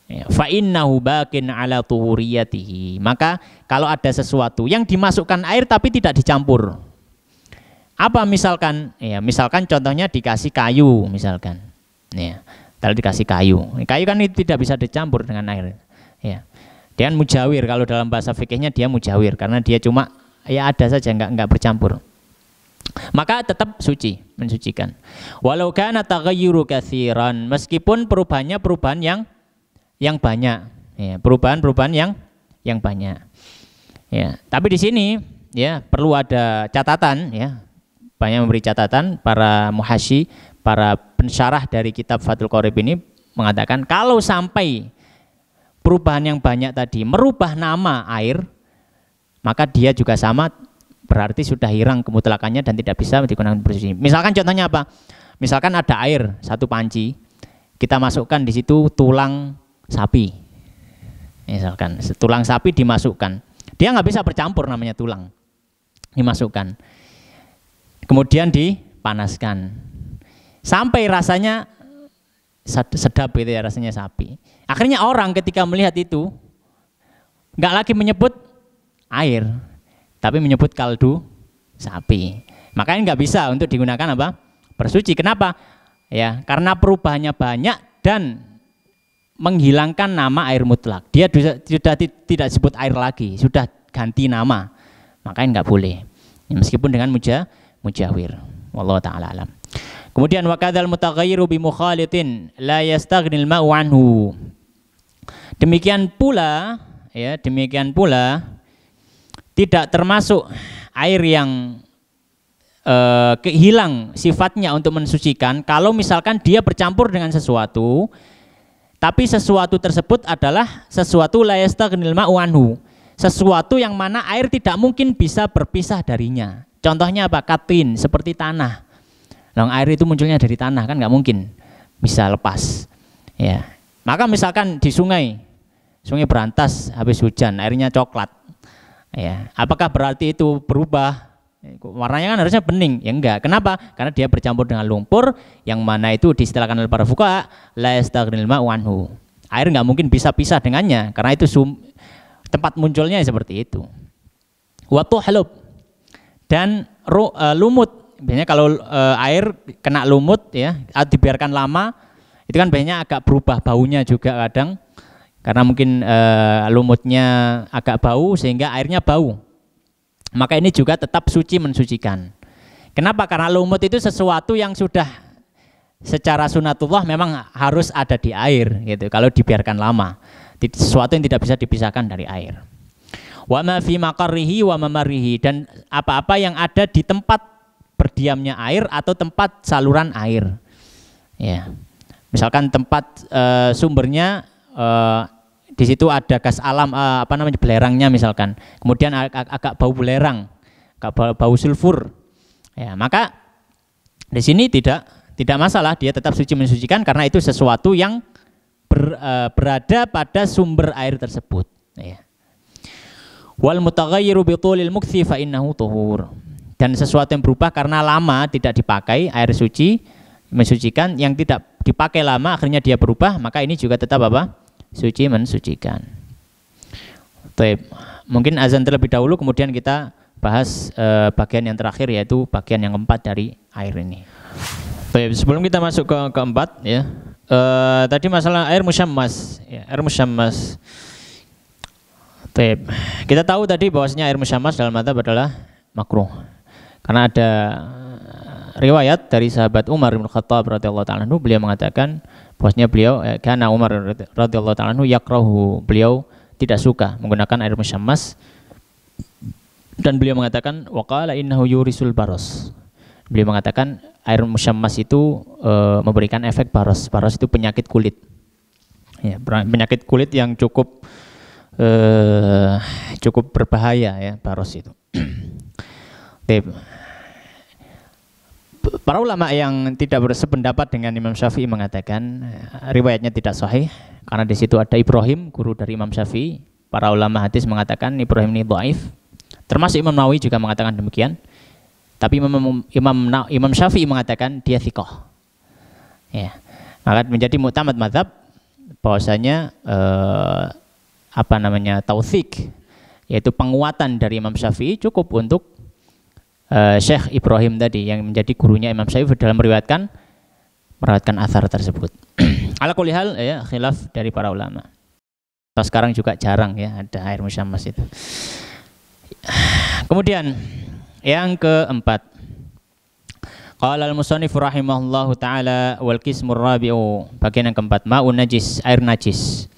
ya, fa innahu bakin ala tuhuriyatihi, maka kalau ada sesuatu yang dimasukkan air tapi tidak dicampur, apa misalkan, ya, misalkan contohnya dikasih kayu misalkan, ya, kalau dikasih kayu kan itu tidak bisa dicampur dengan air, ya. Dia mujawir, kalau dalam bahasa fikihnya dia mujawir karena dia cuma ya ada saja, nggak bercampur, maka tetap suci mensucikan. Walau kana taghayyuru katsiran, meskipun perubahannya perubahan yang banyak, ya, perubahan yang banyak, ya. Tapi di sini ya perlu ada catatan, ya, banyak memberi catatan para muhasyi, para pensyarah dari kitab Fathul Qorib ini mengatakan kalau sampai perubahan yang banyak tadi merubah nama air, maka dia juga sama, berarti sudah hilang kemutlakannya dan tidak bisa digunakan bersuci. Misalkan contohnya apa? Misalkan ada air satu panci, kita masukkan di situ tulang sapi, misalkan tulang sapi dimasukkan, dia nggak bisa bercampur, namanya tulang dimasukkan, kemudian dipanaskan sampai rasanya sedap gitu ya, rasanya sapi. Akhirnya orang ketika melihat itu nggak lagi menyebut air, tapi menyebut kaldu sapi. Makanya nggak bisa untuk digunakan apa? Bersuci. Kenapa? Ya, karena perubahannya banyak dan menghilangkan nama air mutlak. Dia sudah tidak disebut air lagi, sudah ganti nama. Makanya nggak boleh. Ya, meskipun dengan mujawir. Wallahu ta'ala alam. Kemudian wakadzal mutaghayyiru bi mukhalitin la yastaghnil ma'u anhu. Demikian pula ya, demikian pula tidak termasuk air yang hilang sifatnya untuk mensucikan kalau misalkan dia bercampur dengan sesuatu, tapi sesuatu tersebut adalah sesuatu la yastaghnil ma'u anhu, sesuatu yang mana air tidak mungkin bisa berpisah darinya. Contohnya apa? Katin, seperti tanah. Long air itu munculnya dari tanah, kan nggak mungkin bisa lepas, ya. Maka misalkan di sungai berantas habis hujan, airnya coklat. Ya, apakah berarti itu berubah? Warnanya kan harusnya bening, ya enggak. Kenapa? Karena dia bercampur dengan lumpur, yang mana itu diistilahkan oleh para fuqaha la yastaghnil ma'u anhu. Air nggak mungkin bisa pisah dengannya, karena itu tempat munculnya seperti itu. Wa tuhlub, dan lumut. Biasanya kalau air kena lumut ya, dibiarkan lama, itu kan biasanya agak berubah baunya juga kadang, karena mungkin lumutnya agak bau sehingga airnya bau. Maka ini juga tetap suci mensucikan. Kenapa? Karena lumut itu sesuatu yang sudah secara sunatullah memang harus ada di air gitu. Kalau dibiarkan lama, sesuatu yang tidak bisa dipisahkan dari air. Wa ma fi maqarrihi wa mamarihi, dan apa-apa yang ada di tempat berdiamnya air atau tempat saluran air. Ya. Misalkan tempat sumbernya di situ ada gas alam belerangnya misalkan, kemudian agak bau belerang, agak bau sulfur, ya maka di sini tidak masalah, dia tetap suci mensucikan karena itu sesuatu yang berada pada sumber air tersebut. Ya. Wal mutaghayyiru bi tulil mukthi fa innahu tuhur, dan sesuatu yang berubah karena lama tidak dipakai, air suci mensucikan, yang tidak dipakai lama akhirnya dia berubah, maka ini juga tetap apa? Suci mensucikan. Baik, mungkin azan terlebih dahulu, kemudian kita bahas bagian yang terakhir, yaitu bagian yang keempat dari air ini. Baik, sebelum kita masuk ke keempat ya, tadi masalah air musyammas, ya, air musyammas. Baik, kita tahu tadi bahwasanya air musyammas dalam madzhab adalah makruh, karena ada riwayat dari sahabat Umar bin Khattab radhiyallahu ta'ala anhu, beliau mengatakan bahwasanya beliau karena Umar radhiyallahu ta'ala anhu yakrahu, beliau tidak suka menggunakan air musyammas, dan beliau mengatakan waqala innahu yurisul baros. Beliau mengatakan air musyammas itu memberikan efek baros. Baros itu penyakit kulit. Ya, penyakit kulit yang cukup berbahaya ya, baros itu. Para ulama yang tidak bersependapat dengan Imam Syafi'i mengatakan riwayatnya tidak sahih, karena di situ ada Ibrahim, guru dari Imam Syafi'i. Para ulama hadis mengatakan Ibrahim ini dhaif. Termasuk Imam Nawawi juga mengatakan demikian. Tapi Imam Syafi'i mengatakan dia thiqah. Ya. Maka menjadi mu'tamad mazhab bahwasanya tautsik, yaitu penguatan dari Imam Syafi'i cukup untuk Syekh Ibrahim tadi yang menjadi gurunya Imam Syafi'i dalam meriwayatkan athar tersebut. Ala kulli hal ya, khilaf dari para ulama. Sekarang juga jarang ya ada air musyammas itu. Kemudian yang keempat, qala al-musannif rahimahullahu taala wal qismur rabi'u, bagian yang keempat, ma'un najis, air najis.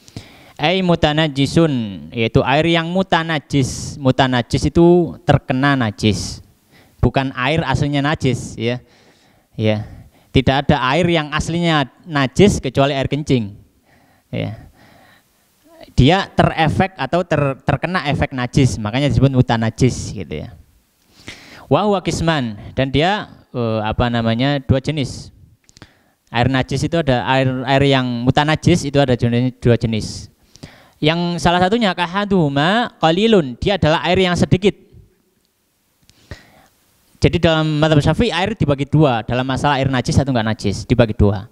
Ai mutanajjisun, yaitu air yang mutanajis. Mutanajis itu terkena najis. Bukan air aslinya najis ya. Ya. Tidak ada air yang aslinya najis kecuali air kencing. Ya. Dia terefek atau terkena efek najis, makanya disebut mutanajis gitu ya. Wa huwa qisman, dan dia dua jenis. Air najis itu ada air yang mutanajis itu ada dua jenis. Yang salah satunya kahaduhuma qalilun, dia adalah air yang sedikit. Jadi dalam mazhab Syafi'i air dibagi dua dalam masalah air najis atau enggak najis, dibagi dua.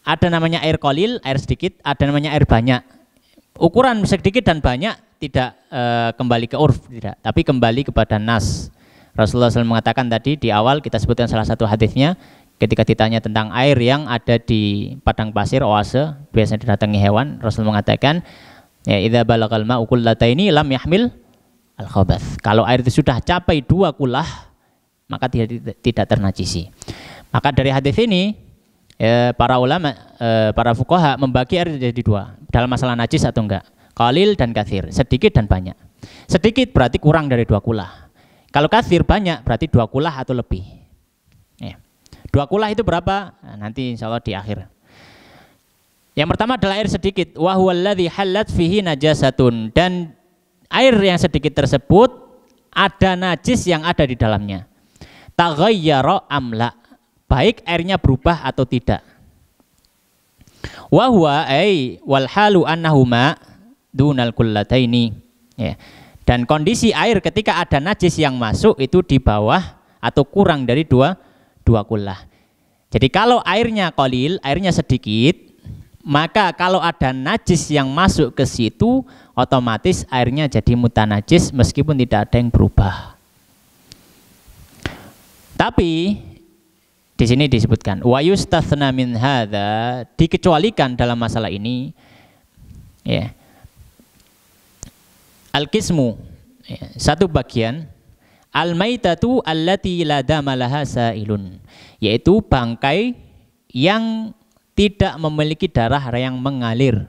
Ada namanya air qalil, air sedikit, ada namanya air banyak. Ukuran sedikit dan banyak tidak kembali ke urf, tidak, tapi kembali kepada nas. Rasulullah SAW mengatakan tadi di awal kita sebutkan salah satu hadisnya ketika ditanya tentang air yang ada di padang pasir oase biasanya didatangi hewan, Rasul mengatakan ya idza balagal ma'u qullataini lam yahmil al khabath. Kalau air itu sudah capai 2 kulah maka tidak ternajisi. Maka dari hadis ini para ulama, para fuqaha membagi air jadi 2 dalam masalah najis atau enggak, qalil dan katsir, sedikit dan banyak. Sedikit berarti kurang dari 2 kulah. Kalau katsir banyak berarti 2 kulah atau lebih. 2 kulah itu berapa? Nah, nanti insya Allah di akhir. Yang pertama adalah air sedikit, wa huwallazi halat fihi najasatun, dan air yang sedikit tersebut ada najis yang ada di dalamnya. Taghayyara amla, baik airnya berubah atau tidak. Wa huwa ai wal halu annahuma dunal kullataini. Ya. Dan kondisi air ketika ada najis yang masuk itu di bawah atau kurang dari dua kullah. Jadi kalau airnya qalil, airnya sedikit, maka kalau ada najis yang masuk ke situ, otomatis airnya jadi mutanajis meskipun tidak ada yang berubah. Tapi di sini disebutkan wa yustatsna min hadza, dikecualikan dalam masalah ini ya. Al-qismu ya, satu bagian al-maitatu allati la damalaha sailun, yaitu bangkai yang tidak memiliki darah yang mengalir.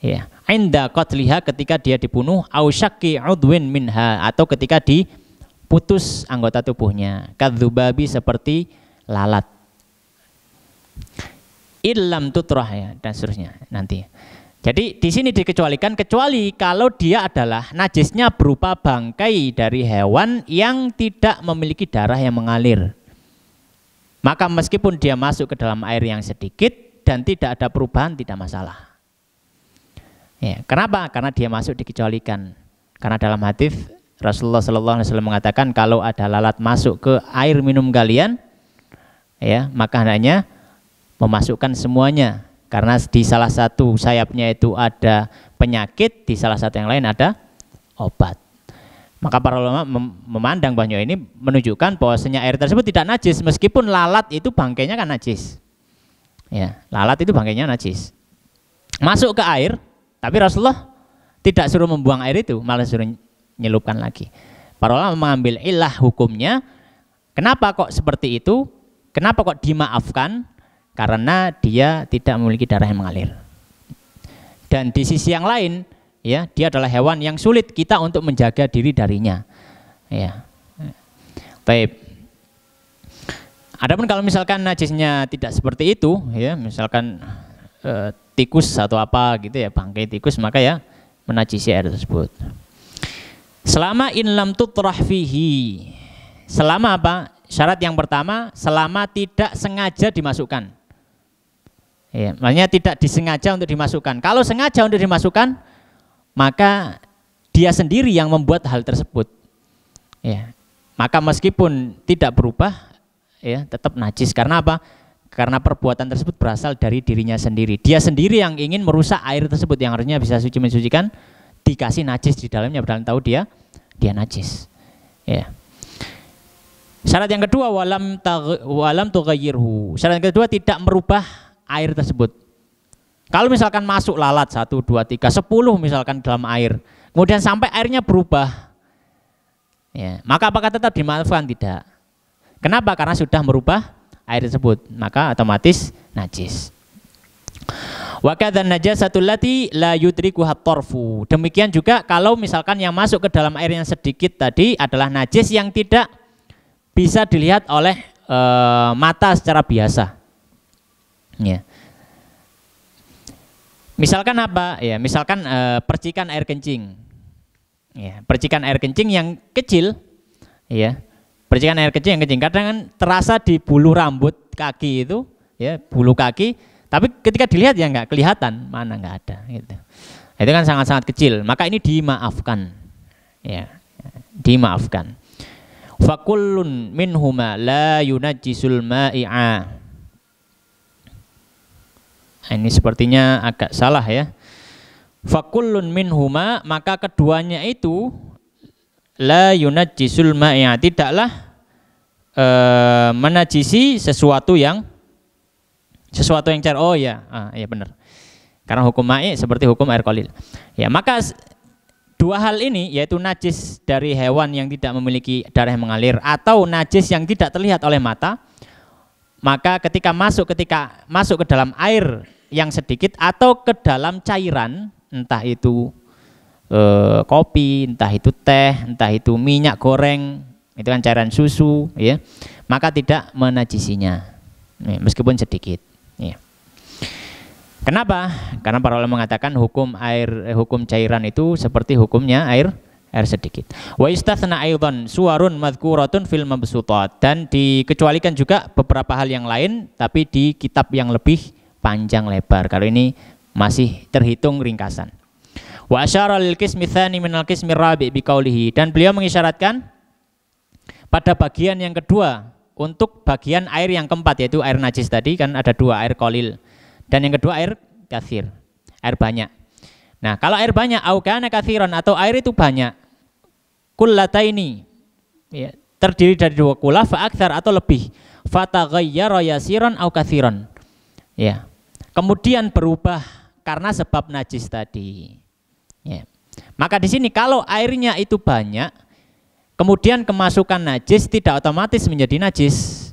Ya, inda qatliha, ketika dia dibunuh, au syaqi udwin minha, atau ketika diputus anggota tubuhnya, kadzubabi, seperti lalat. Illam tutrah ya, dan seterusnya nanti. Jadi di sini dikecualikan kecuali kalau dia adalah najisnya berupa bangkai dari hewan yang tidak memiliki darah yang mengalir. Maka meskipun dia masuk ke dalam air yang sedikit dan tidak ada perubahan, tidak masalah. Ya, kenapa? Karena dia masuk dikecualikan. Karena dalam hadis Rasulullah SAW mengatakan kalau ada lalat masuk ke air minum kalian, ya maka hendaknya memasukkan semuanya. Karena di salah satu sayapnya itu ada penyakit, di salah satu yang lain ada obat. Maka para ulama memandang bahwa ini menunjukkan bahwasanya air tersebut tidak najis, meskipun lalat itu bangkainya kan najis. Ya, lalat itu bangkainya najis. Masuk ke air, tapi Rasulullah tidak suruh membuang air itu, malah suruh nyelupkan lagi. Para ulama mengambil ilah hukumnya. Kenapa kok seperti itu? Kenapa kok dimaafkan? Karena dia tidak memiliki darah yang mengalir. Dan di sisi yang lain, ya, dia adalah hewan yang sulit kita untuk menjaga diri darinya. Ya. Baik. Adapun kalau misalkan najisnya tidak seperti itu, ya, misalkan tikus atau apa gitu ya, bangkai tikus, maka ya menajisi air tersebut. Selama in lam tutrah fihi. Selama apa? Syarat yang pertama, selama tidak sengaja dimasukkan. Ya, maknanya tidak disengaja untuk dimasukkan. Kalau sengaja untuk dimasukkan, maka dia sendiri yang membuat hal tersebut. Ya, maka meskipun tidak berubah, ya tetap najis. Karena apa? Karena perbuatan tersebut berasal dari dirinya sendiri. Dia sendiri yang ingin merusak air tersebut yang harusnya bisa suci mensucikan, dikasih najis di dalamnya, padahal tahu dia najis. Ya. Syarat yang kedua, walam tughayyirhu. Syarat yang kedua, tidak merubah air tersebut. Kalau misalkan masuk lalat 1, 2, 3, 10 misalkan dalam air, kemudian sampai airnya berubah, ya, maka apakah tetap dimaafkan? Tidak. Kenapa? Karena sudah merubah air tersebut, maka otomatis najis. Wa kadzan najasatul lati la yudrikuha tarfu. Demikian juga kalau misalkan yang masuk ke dalam air yang sedikit tadi adalah najis yang tidak bisa dilihat oleh mata secara biasa. Ya. Misalkan apa? Ya, misalkan percikan air kencing. Ya, percikan air kencing yang kecil, ya. Percikan air kencing yang kecil kadang kan terasa di bulu rambut kaki itu, ya, bulu kaki, tapi ketika dilihat ya nggak kelihatan, mana nggak ada gitu. Itu kan sangat-sangat kecil, maka ini dimaafkan. Ya, dimaafkan. Fakullun minhuma la yunajjisul ma'i'a. Ini sepertinya agak salah ya. Fakullun minhuma, maka keduanya itu la yunajjisul ma'i'a, tidaklah menajisi sesuatu yang cair. Oh ya, ya benar. Karena hukum ma'i seperti hukum air qalil. Ya, maka dua hal ini, yaitu najis dari hewan yang tidak memiliki darah yang mengalir atau najis yang tidak terlihat oleh mata, maka ketika masuk ke dalam air yang sedikit atau ke dalam cairan, entah itu kopi, entah itu teh, entah itu minyak goreng, itu kan cairan susu, ya, maka tidak menajisinya, ya, meskipun sedikit. Ya. Kenapa? Karena para ulama mengatakan hukum cairan itu seperti hukumnya air sedikit. Wa istatsna aidan suwarun madhkuratun fil mabsutat, dan dikecualikan juga beberapa hal yang lain tapi di kitab yang lebih panjang lebar. Kalau ini masih terhitung ringkasan. Wa asyara lil qismi tsani minal qismi rabi' biqaulihi, dan beliau mengisyaratkan pada bagian yang kedua untuk bagian air yang keempat, yaitu air najis tadi kan ada dua, air qalil dan yang kedua air katsir, air banyak. Nah, kalau air banyak au kana katsiran atau air itu banyak, kullataini ya, terdiri dari dua kullah fa aktsar atau lebih, fataghayyara yasiran au katsiran. Ya. Kemudian berubah karena sebab najis tadi. Ya. Maka di sini kalau airnya itu banyak, kemudian kemasukan najis tidak otomatis menjadi najis.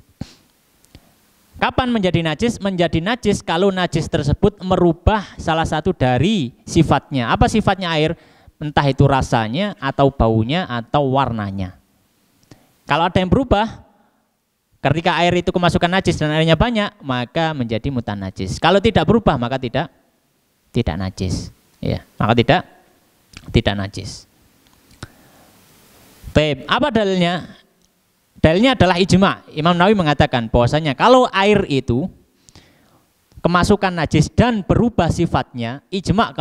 Kapan menjadi najis? Menjadi najis kalau najis tersebut merubah salah satu dari sifatnya. Apa sifatnya air? Entah itu rasanya atau baunya atau warnanya. Kalau ada yang berubah, ketika air itu kemasukan najis dan airnya banyak, maka menjadi mutanajis. Kalau tidak berubah maka tidak najis. Ya, maka tidak najis. Baik, apa dalilnya? Dalilnya adalah ijma. Imam Nawawi mengatakan bahwasanya kalau air itu kemasukan najis dan berubah sifatnya, ijma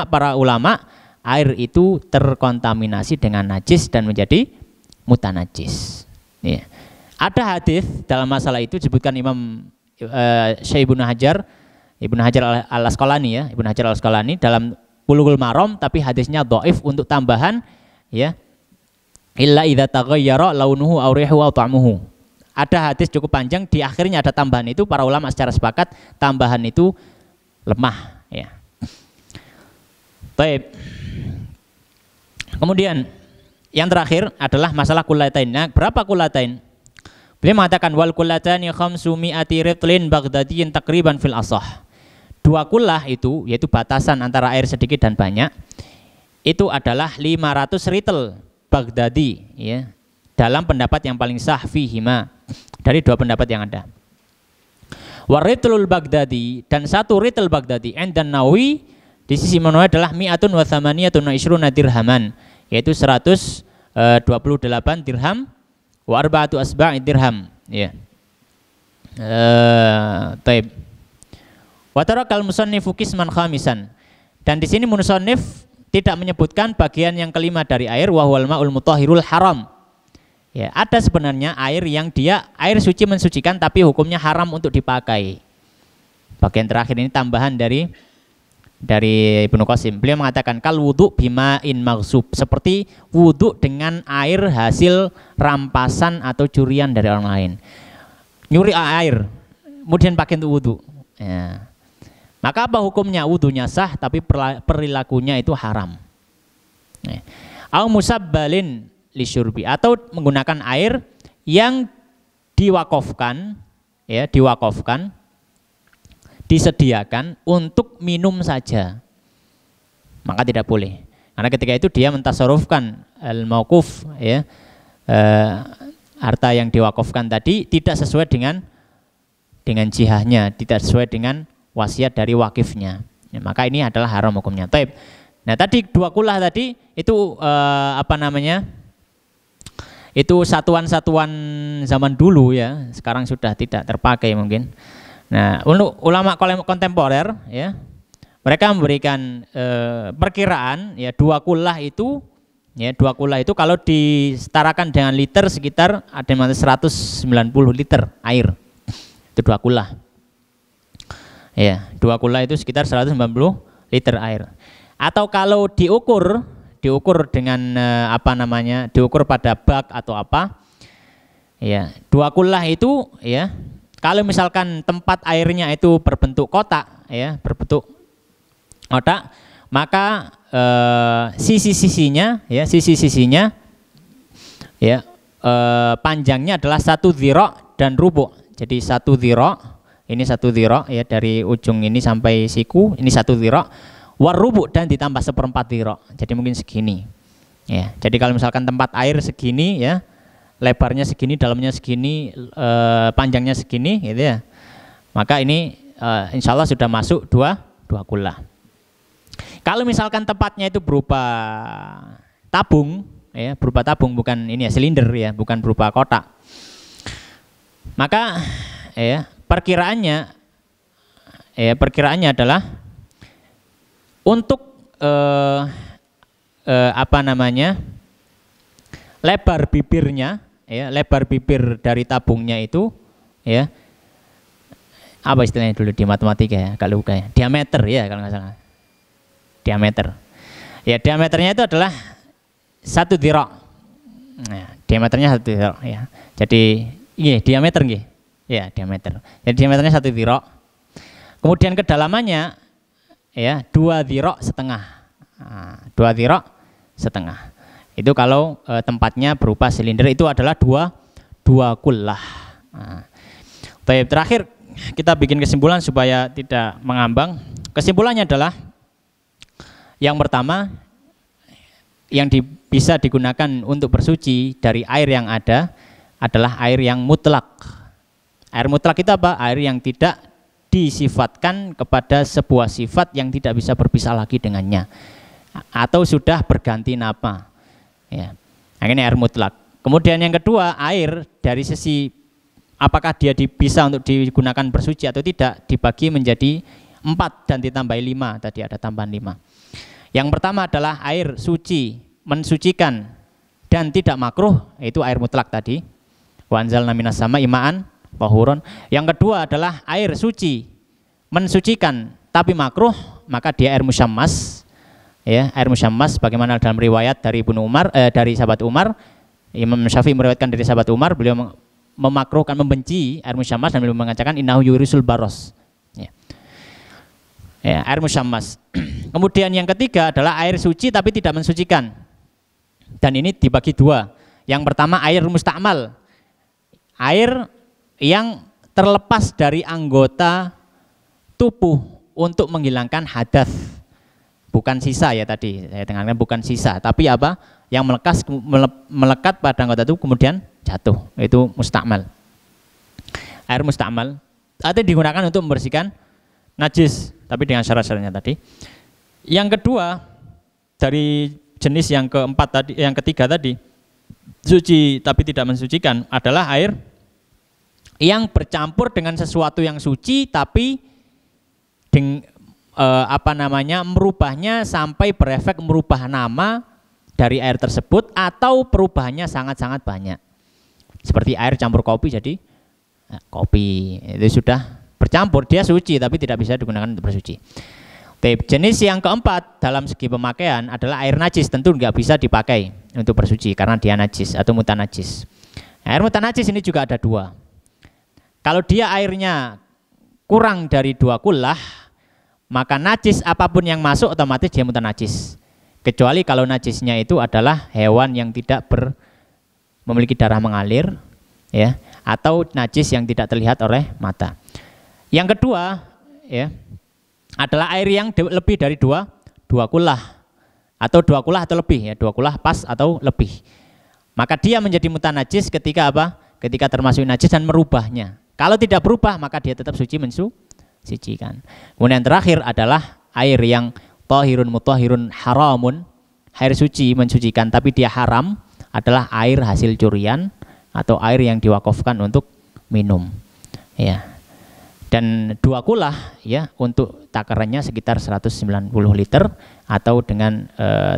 para ulama, air itu terkontaminasi dengan najis dan menjadi mutanajis. Ya. Ada hadis dalam masalah itu disebutkan Imam Syekh Ibnu Hajar Al-Asqalani ya, Ibnu Hajar Al-Asqalani dalam Bulughul Maram, tapi hadisnya dhaif untuk tambahan ya. Illa idza taghayyara launuhu aw rihuhu aw ta'muhu. Ada hadis cukup panjang, di akhirnya ada tambahan itu, para ulama secara sepakat tambahan itu lemah ya. Baik. Kemudian yang terakhir adalah masalah kullatain. Nah, berapa kullatain? Beliau mengatakan wal kullatani khamsu mi'ati ritlin baghdadiyin takriban fil asah. Dua kullah itu, yaitu batasan antara air sedikit dan banyak, itu adalah 500 ritel Baghdadi ya, dalam pendapat yang paling sah fihima, dari dua pendapat yang ada. Waritlul Baghdadi, dan satu ritel Baghdadi dan Nawawi di sisi Nawawi adalah mi'atun wa thamaniyatun wa ishruna dirhaman, yaitu 128 dirham wa arba'atu asba'i dirham ya. Taib. Wa tarakal musannifu qisman khamisan, dan di sini musannif tidak menyebutkan bagian yang kelima dari air, wa huwal ma'ul mutahhirul haram. Ya, ada sebenarnya air yang dia air suci mensucikan tapi hukumnya haram untuk dipakai. Bagian terakhir ini tambahan dari Ibnu Qasim. Beliau mengatakan kal wudu bima'in maghsub, seperti wudu dengan air hasil rampasan atau curian dari orang lain. Nyuri air kemudian pakai untuk wudu. Ya. Maka apa hukumnya? Wudunya sah tapi perilakunya itu haram. Au musabbalin lisyurbi, atau menggunakan air yang diwakafkan ya, disediakan untuk minum saja. Maka tidak boleh. Karena ketika itu dia mentasarrufkan al-mauquf ya, harta yang diwakafkan tadi tidak sesuai dengan jihahnya, tidak sesuai dengan wasiat dari wakifnya ya, maka ini adalah haram hukumnya. Taib. Nah tadi dua kullah tadi itu itu satuan-satuan zaman dulu ya, sekarang sudah tidak terpakai mungkin. Nah untuk ulama kontemporer ya, mereka memberikan perkiraan ya, dua kullah itu kalau disetarakan dengan liter sekitar ada 190 liter air, itu dua kullah. Ya, dua kullah itu sekitar 190 liter air. Atau kalau diukur dengan diukur pada bak atau apa, ya, dua kullah itu ya, kalau misalkan tempat airnya itu berbentuk kotak, ya, maka sisi-sisinya panjangnya adalah 1 dhira' dan rubu'. Jadi 1 dhira'. Ini 1 dhira' ya, dari ujung ini sampai siku, ini 1 dhira', warubu' dan ditambah 1/4 dhira'. Jadi mungkin segini. Ya, jadi kalau misalkan tempat air segini ya, lebarnya segini, dalamnya segini, panjangnya segini gitu ya. Maka ini insya Allah sudah masuk dua kullah. Kalau misalkan tempatnya itu berupa tabung ya, bukan ini ya, silinder ya, bukan berupa kotak. Maka ya, perkiraannya perkiraannya adalah untuk apa namanya, lebar bibirnya, ya, lebar bibir dari tabungnya itu, ya, apa istilahnya dulu di matematika ya, kalau lupa ya, diameter ya kalau nggak salah, diameter, ya, diameternya itu adalah 1 dhira'. Nah, diameternya 1 dhira', ya. Jadi ini diameter nggih, ya, diameter. Jadi diameternya 1 dhira'. Kemudian kedalamannya, ya, 2 dhira' setengah. Nah, 2 dhira' setengah. Itu kalau tempatnya berupa silinder, itu adalah dua kullah. Nah, terakhir kita bikin kesimpulan supaya tidak mengambang. Kesimpulannya adalah yang pertama, yang bisa digunakan untuk bersuci dari air yang ada adalah air yang mutlak. Air mutlak itu apa? Air yang tidak disifatkan kepada sebuah sifat yang tidak bisa berpisah lagi dengannya, atau sudah berganti nama. Ya, ini air mutlak. Kemudian yang kedua, air dari sisi apakah dia bisa untuk digunakan bersuci atau tidak, dibagi menjadi 4 dan ditambahi 5. Tadi ada tambahan 5. Yang pertama adalah air suci, mensucikan dan tidak makruh, itu air mutlak tadi. Wa anzalna minas sama'i ma'an tahurun. Yang kedua adalah air suci, mensucikan tapi makruh, maka dia air musyammas. Ya, air musyammas bagaimana dalam riwayat dari Ibnu Umar, dari sahabat Umar, Imam Syafi'i meriwayatkan dari sahabat Umar, beliau memakruhkan, membenci air musyammas dan beliau mengatakan innahu yurisul baros. Ya. Ya, air musyammas. Kemudian yang ketiga adalah air suci tapi tidak mensucikan. Dan ini dibagi 2. Yang pertama air musta'mal. Air yang terlepas dari anggota tubuh untuk menghilangkan hadas. Bukan sisa ya tadi, saya dengarkan bukan sisa, tapi apa? Yang melekat pada anggota tubuh kemudian jatuh, itu musta'mal. Air musta'mal atau digunakan untuk membersihkan najis, tapi dengan syarat-syaratnya tadi. Yang kedua dari jenis yang keempat tadi, yang ketiga tadi, suci tapi tidak mensucikan, adalah air yang bercampur dengan sesuatu yang suci tapi merubahnya sampai berefek merubah nama dari air tersebut, atau perubahannya sangat-sangat banyak. Seperti air campur kopi jadi kopi, itu sudah bercampur, dia suci tapi tidak bisa digunakan untuk bersuci. Jenis yang keempat dalam segi pemakaian adalah air najis, tentu nggak bisa dipakai untuk bersuci karena dia najis atau mutanajis. Air mutanajis ini juga ada 2. Kalau dia airnya kurang dari 2 kullah, maka najis apapun yang masuk otomatis dia mutanajis. Kecuali kalau najisnya itu adalah hewan yang tidak memiliki darah mengalir, ya, atau najis yang tidak terlihat oleh mata. Yang kedua, ya, adalah air yang lebih dari 2 kullah atau 2 kullah atau lebih, ya, 2 kullah pas atau lebih. Maka dia menjadi mutanajis ketika apa? Ketika termasuk najis dan merubahnya. Kalau tidak berubah maka dia tetap suci mensucikan. Kemudian terakhir adalah air yang tahirun mutahhirun haramun, air suci mensucikan tapi dia haram, adalah air hasil curian atau air yang diwakafkan untuk minum. Ya. Dan 2 kullah, ya, untuk takarannya sekitar 190 liter atau dengan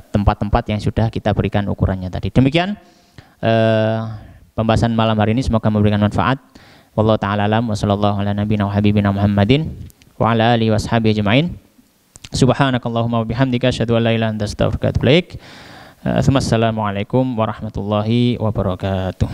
tempat-tempat yang sudah kita berikan ukurannya tadi. Demikian pembahasan malam hari ini, semoga memberikan manfaat. Wallahu ta'ala alam wa sallallahu ala nabiyina wa habibina Muhammadin wa ala alihi washabihi ajma'in. Subhanakallahumma wa bihamdika asyhadu an la ilaha illa anta astaghfiruka wa atubu ilaik. Assalamualaikum warahmatullahi wabarakatuh.